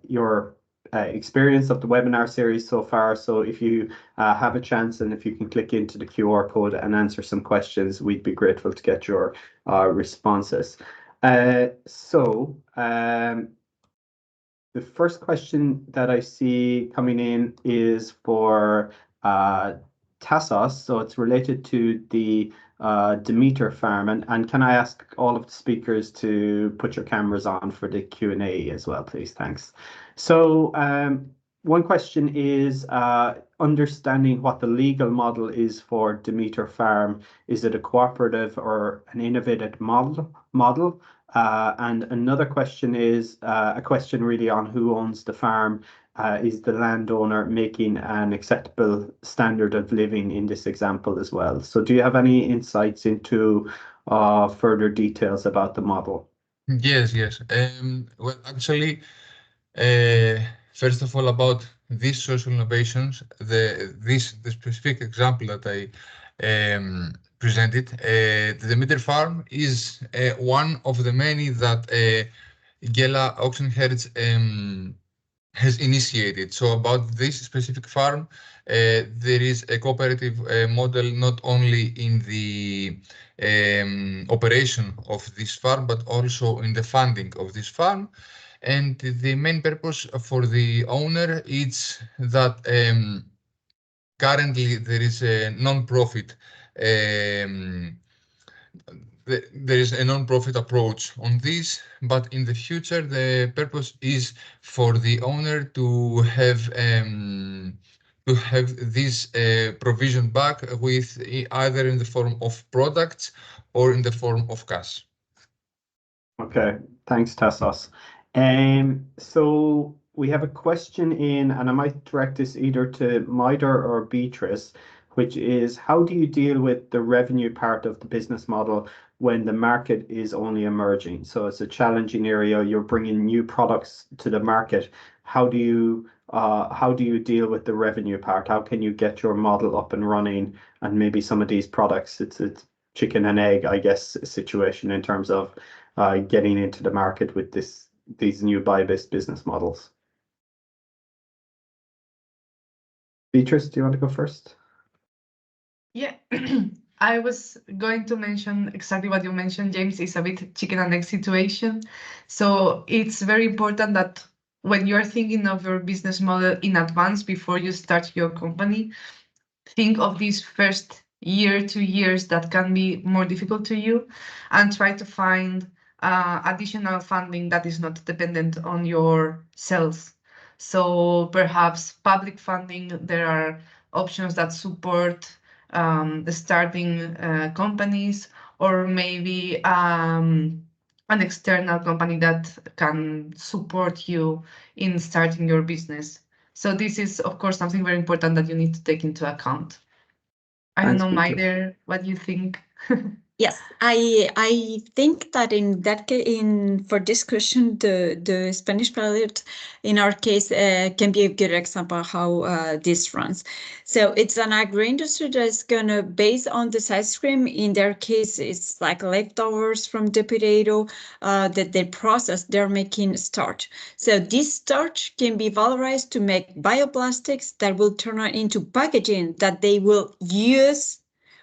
your experience of the webinar series so far. So if you have a chance and if you can click into the QR code and answer some questions, we'd be grateful to get your responses. The first question that I see coming in is for Tassos, so it's related to the Demeter farm, and can I ask all of the speakers to put your cameras on for the Q&A as well, please? Thanks. So one question is understanding what the legal model is for Demeter farm. Is it a cooperative or an innovative model? And another question is a question really on who owns the farm. Is the landowner making an acceptable standard of living in this example as well? So do you have any insights into further details about the model? Yes. Well, actually, first of all, about these social innovations, the specific example that I presented, the Demeter farm is one of the many that Gela Oxenherz has initiated. So about this specific farm, there is a cooperative model not only in the operation of this farm, but also in the funding of this farm. And the main purpose for the owner is that currently there is a non-profit approach on this, but in the future the purpose is for the owner to have this provision back with either in the form of products or in the form of cash. Okay, thanks, Tassos. So we have a question in, and I might direct this either to Maider or Beatriz, which is, how do you deal with the revenue part of the business model when the market is only emerging? So it's a challenging area. You're bringing new products to the market. How do you deal with the revenue part? How can you get your model up and running? And maybe some of these products, it's chicken and egg, I guess, situation in terms of getting into the market with these new bio-based business models. Beatriz, do you want to go first? Yeah, I was going to mention exactly what you mentioned, James. It's a bit chicken and egg situation. So it's very important that when you're thinking of your business model in advance before you start your company, think of these first year, 2 years that can be more difficult to you, and try to find additional funding that is not dependent on your sales. So perhaps public funding, there are options that support starting companies, or maybe an external company that can support you in starting your business. So this is, of course, something very important that you need to take into account. I don't know, Maider, what you think? Yes, I think that in that case, for this question, the Spanish pilot, in our case, can be a good example how this runs. So it's an agro-industry that's gonna, based on the side stream, in their case, it's like leftovers from the potato that they process, they're making starch. So this starch can be valorized to make bioplastics that will turn into packaging that they will use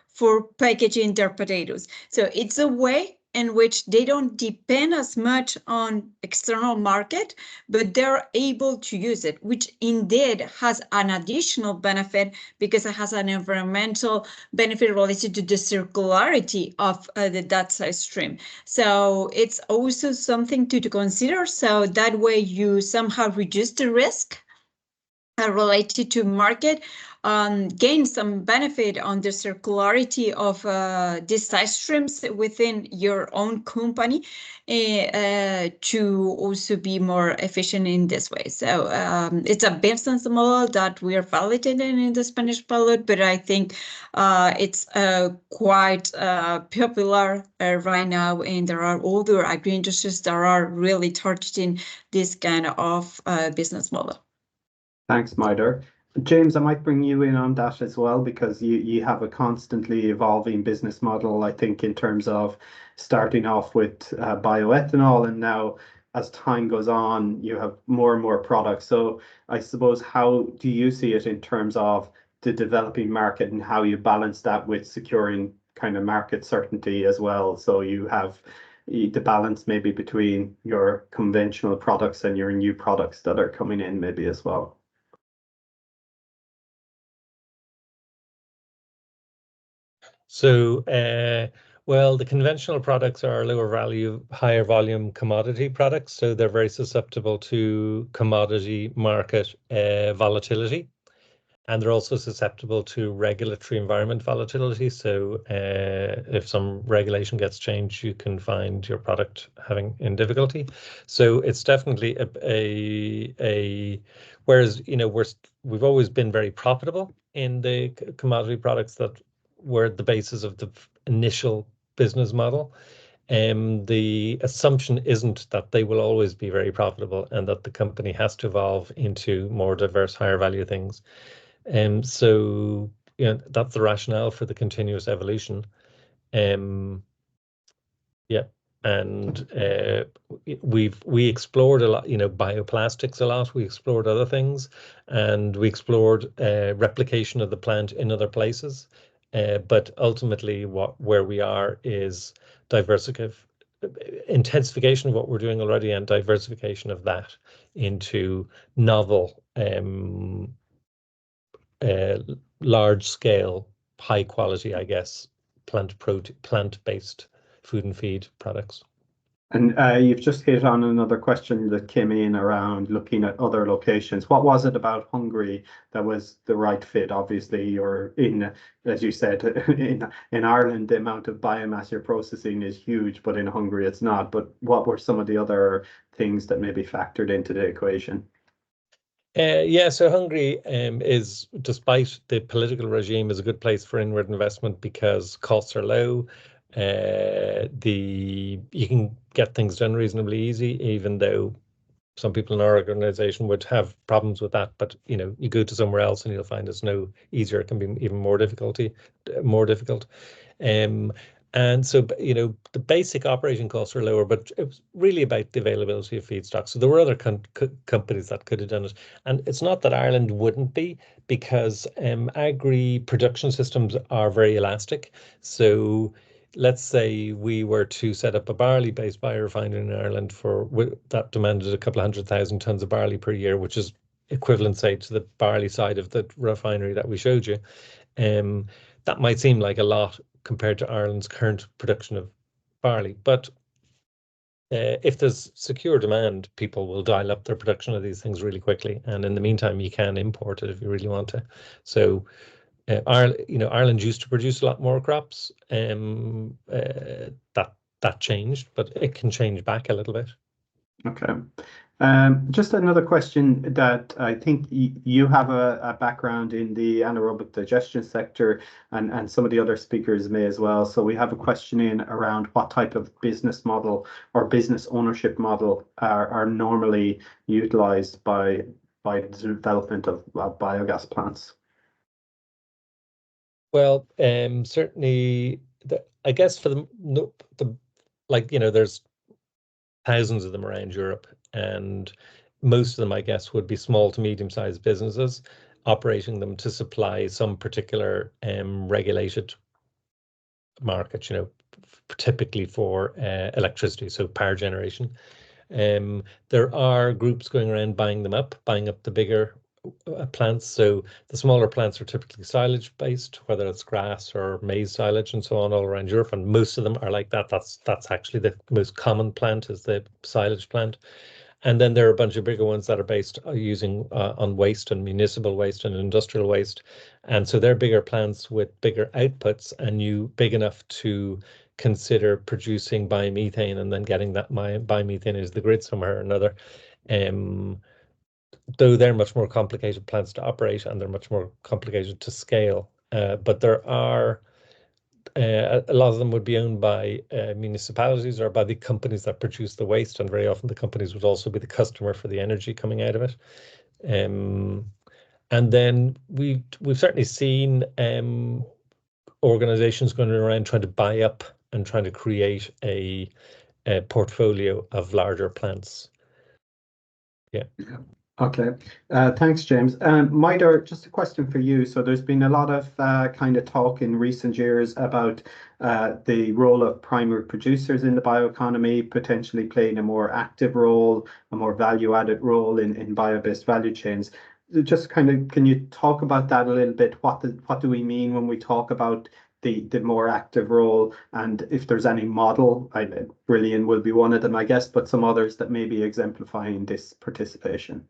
for packaging their potatoes. So it's a way in which they don't depend as much on external market, but they're able to use it, which indeed has an additional benefit because it has an environmental benefit related to the circularity of that side stream. So it's also something to consider. So that way you somehow reduce the risk related to market, gain some benefit on the circularity of these side streams within your own company to also be more efficient in this way. So it's a business model that we are validating in the Spanish pilot, but I think it's quite popular right now, and there are other agri-industries that are really targeting this kind of business model. Thanks, Maider. James, I might bring you in on that as well, because you have a constantly evolving business model, I think, in terms of starting off with bioethanol, and now as time goes on, you have more and more products. So I suppose, how do you see it in terms of the developing market and how you balance that with securing kind of market certainty as well? So you have the balance maybe between your conventional products and your new products that are coming in maybe as well. So, well, the conventional products are lower value, higher volume commodity products. So they're very susceptible to commodity market volatility. And they're also susceptible to regulatory environment volatility. So if some regulation gets changed, you can find your product having in difficulty. So it's definitely whereas, you know, we've always been very profitable in the commodity products that were the basis of the initial business model. The assumption isn't that they will always be very profitable and that the company has to evolve into more diverse, higher value things. So, you know, that's the rationale for the continuous evolution. Yeah, and we explored a lot, you know, bioplastics a lot. We explored other things, and we explored replication of the plant in other places. But ultimately, where we are is intensification of what we're doing already, and diversification of that into novel, large scale, high quality, I guess, plant-based food and feed products. And you've just hit on another question that came in around looking at other locations. What was it about Hungary that was the right fit? Obviously, you're in, as you said, in Ireland, the amount of biomass you're processing is huge, but in Hungary it's not. But what were some of the other things that maybe factored into the equation? Yeah, so Hungary is, despite the political regime, is a good place for inward investment because costs are low. You can get things done reasonably easy, even though some people in our organization would have problems with that. But you know, you go to somewhere else and you'll find it's no easier. It can be even more difficult. And so, you know, the basic operating costs are lower, but it was really about the availability of feedstock. So there were other companies that could have done it. And it's not that Ireland wouldn't be, because agri production systems are very elastic. So let's say we were to set up a barley-based biorefinery in Ireland that demanded a couple of 100,000 tons of barley per year, which is equivalent, say, to the barley side of the refinery that we showed you. That might seem like a lot compared to Ireland's current production of barley, but if there's secure demand, people will dial up their production of these things really quickly. And in the meantime, you can import it if you really want to. So Ireland used to produce a lot more crops. That changed, but it can change back a little bit. Okay. Just another question that I think you have a background in the anaerobic digestion sector, and some of the other speakers may as well. So we have a question in around what type of business model or business ownership model are normally utilized by the development of biogas plants. Well, certainly, I guess for there's thousands of them around Europe, and most of them, I guess, would be small to medium-sized businesses operating them to supply some particular regulated market, typically for electricity, so power generation. There are groups going around buying up the bigger plants. So the smaller plants are typically silage based, whether it's grass or maize silage and so on, all around Europe, and most of them are like that. That's actually the most common plant, is the silage plant. And then there are a bunch of bigger ones that are based using on waste and municipal waste and industrial waste, and so they're bigger plants with bigger outputs, and big enough to consider producing biomethane and then getting that biomethane into the grid somewhere or another. Though they're much more complicated plants to operate, and they're much more complicated to scale. But there are a lot of them would be owned by municipalities or by the companies that produce the waste, and very often the companies would also be the customer for the energy coming out of it. And then we've certainly seen organizations going around trying to buy up and trying to create a portfolio of larger plants. Yeah. Okay, thanks, James. Maider, just a question for you. So there's been a lot of kind of talk in recent years about the role of primary producers in the bioeconomy, potentially playing a more active role, a more value-added role in bio-based value chains. Just kind of, can you talk about that a little bit? What do we mean when we talk about the more active role, and if there's any model? Brilliant will be one of them, I guess, but some others that may be exemplifying this participation.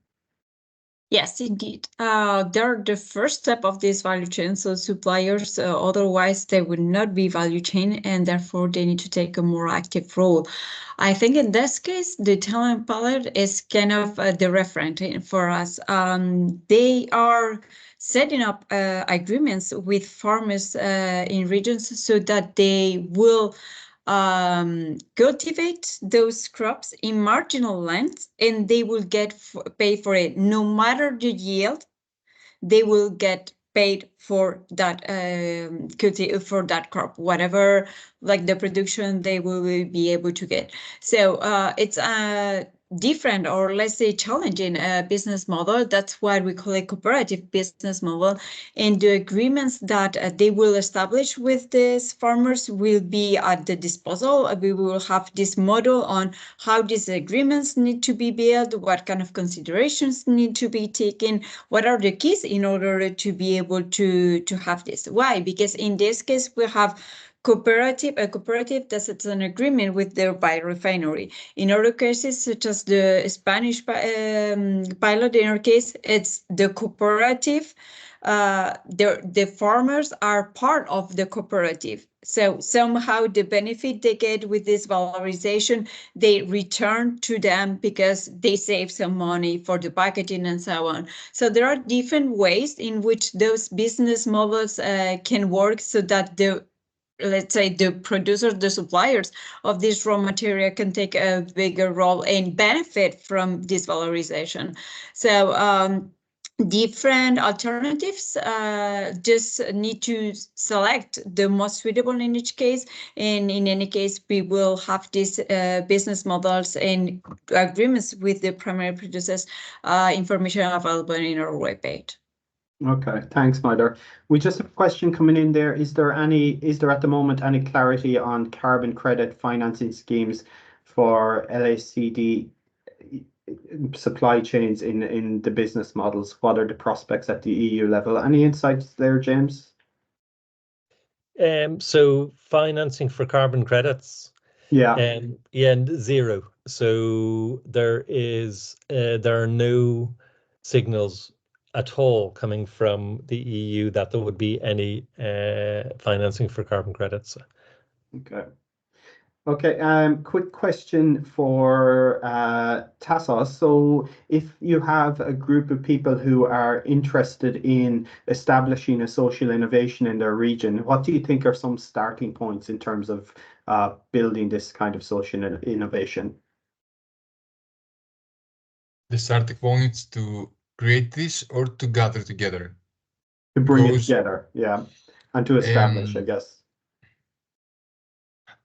Yes, indeed. They're the first step of this value chain. So suppliers, otherwise they would not be value chain, and therefore they need to take a more active role. I think in this case, the talent palette is kind of the referent for us. They are setting up agreements with farmers in regions so that they will cultivate those crops in marginal lands, and they will get paid for it. No matter the yield, they will get paid for that for that crop, whatever like the production they will be able to get. So it's a different, or let's say challenging business model. That's why we call it cooperative business model. And the agreements that they will establish with these farmers will be at the disposal. We will have this model on how these agreements need to be built, what kind of considerations need to be taken, what are the keys in order to be able to have this. Why? Because in this case, we have a cooperative that's an agreement with their biorefinery. In other cases, such as the Spanish pilot, in our case, it's the cooperative. The farmers are part of the cooperative. So somehow the benefit they get with this valorization, they return to them because they save some money for the packaging and so on. So there are different ways in which those business models can work so that let's say the producers, the suppliers of this raw material can take a bigger role and benefit from this valorization. So different alternatives just need to select the most suitable in each case. And in any case, we will have these business models and agreements with the primary producers, information available in our webpage. Okay, thanks, Maider. We just have a question coming in there. Is there at the moment any clarity on carbon credit financing schemes for LACD supply chains in the business models? What are the prospects at the EU level? Any insights there, James? So financing for carbon credits, Yeah. And zero. So there are no signals at all coming from the EU that there would be any financing for carbon credits. Okay. Okay, quick question for Tassos. So if you have a group of people who are interested in establishing a social innovation in their region, what do you think are some starting points in terms of building this kind of social innovation? The starting points to create this or to gather together? To bring it Because, together, yeah, and to establish, I guess.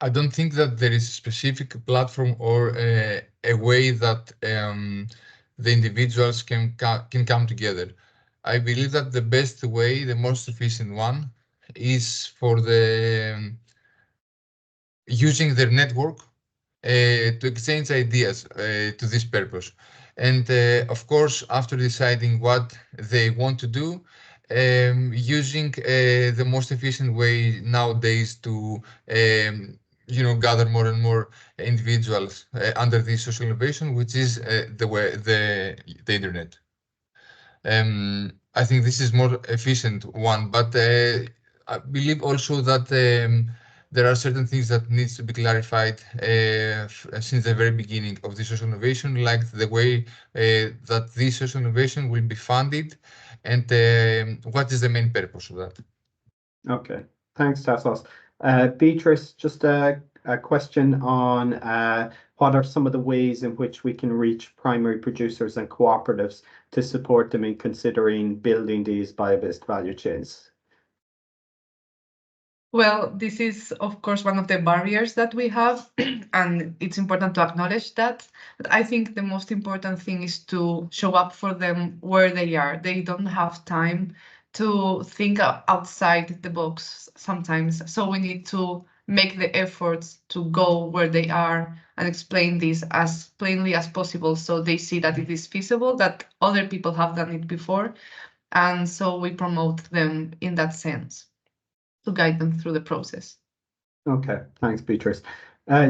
I don't think that there is a specific platform or a way that the individuals can come together. I believe that the best way, the most efficient one, is for the using their network to exchange ideas to this purpose. And of course, after deciding what they want to do, using the most efficient way nowadays to gather more and more individuals under this social innovation, which is the internet. I think this is more efficient one, but I believe also that there are certain things that needs to be clarified since the very beginning of the social innovation, like the way that this social innovation will be funded and what is the main purpose of that. Okay. Thanks, Tassos. Beatrice, just a question on what are some of the ways in which we can reach primary producers and cooperatives to support them in considering building these bio-based value chains? Well, this is, of course, one of the barriers that we have, and it's important to acknowledge that. But I think the most important thing is to show up for them where they are. They don't have time to think outside the box sometimes. So we need to make the efforts to go where they are and explain this as plainly as possible so they see that it is feasible, that other people have done it before. And so we promote them in that sense, to guide them through the process. Okay, thanks, Beatrice.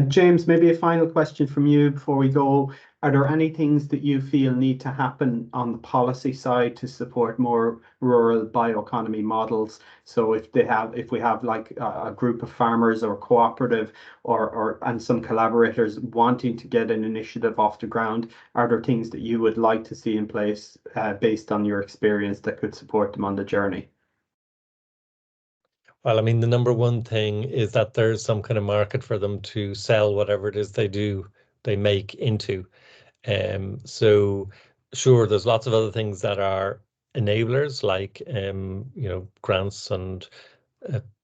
James, maybe a final question from you before we go. Are there any things that you feel need to happen on the policy side to support more rural bioeconomy models? So if we have like a group of farmers or cooperative and some collaborators wanting to get an initiative off the ground, are there things that you would like to see in place based on your experience that could support them on the journey? Well, I mean, the number one thing is that there's some kind of market for them to sell whatever it is they make into. So sure, there's lots of other things that are enablers, like grants and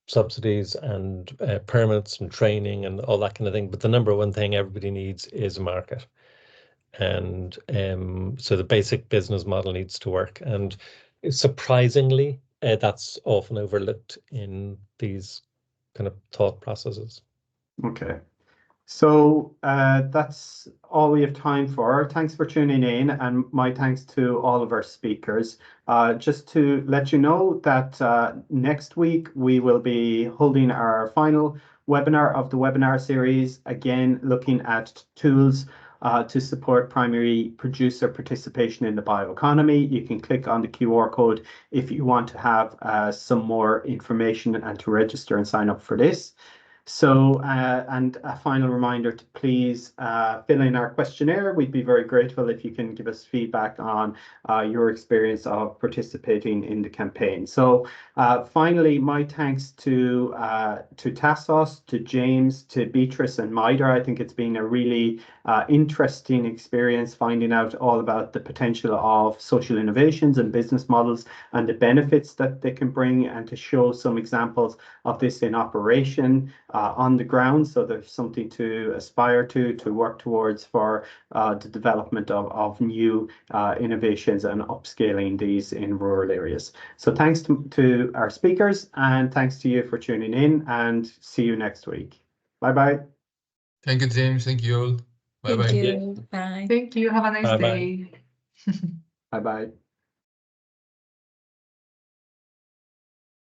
subsidies and permits and training and all that kind of thing. But the number one thing everybody needs is a market. And so the basic business model needs to work. And surprisingly, that's often overlooked in these kind of thought processes. Okay. So that's all we have time for. Thanks for tuning in, and my thanks to all of our speakers. Just to let you know that next week we will be holding our final webinar of the webinar series, again looking at tools to support primary producer participation in the bioeconomy. You can click on the QR code if you want to have some more information and to register and sign up for this. So, and a final reminder to please fill in our questionnaire. We'd be very grateful if you can give us feedback on your experience of participating in the campaign. So, finally, my thanks to Tassos, to James, to Beatrice and Maider. I think it's been a really interesting experience finding out all about the potential of social innovations and business models and the benefits that they can bring, and to show some examples of this in operation on the ground. So there's something to aspire to work towards for the development of new innovations and upscaling these in rural areas. So thanks to our speakers, and thanks to you for tuning in, and see you next week. Bye-bye. Thank you, James. Thank you all. Bye-bye. Thank you. Bye. Thank you. Have a nice Bye-bye. day. Bye-bye.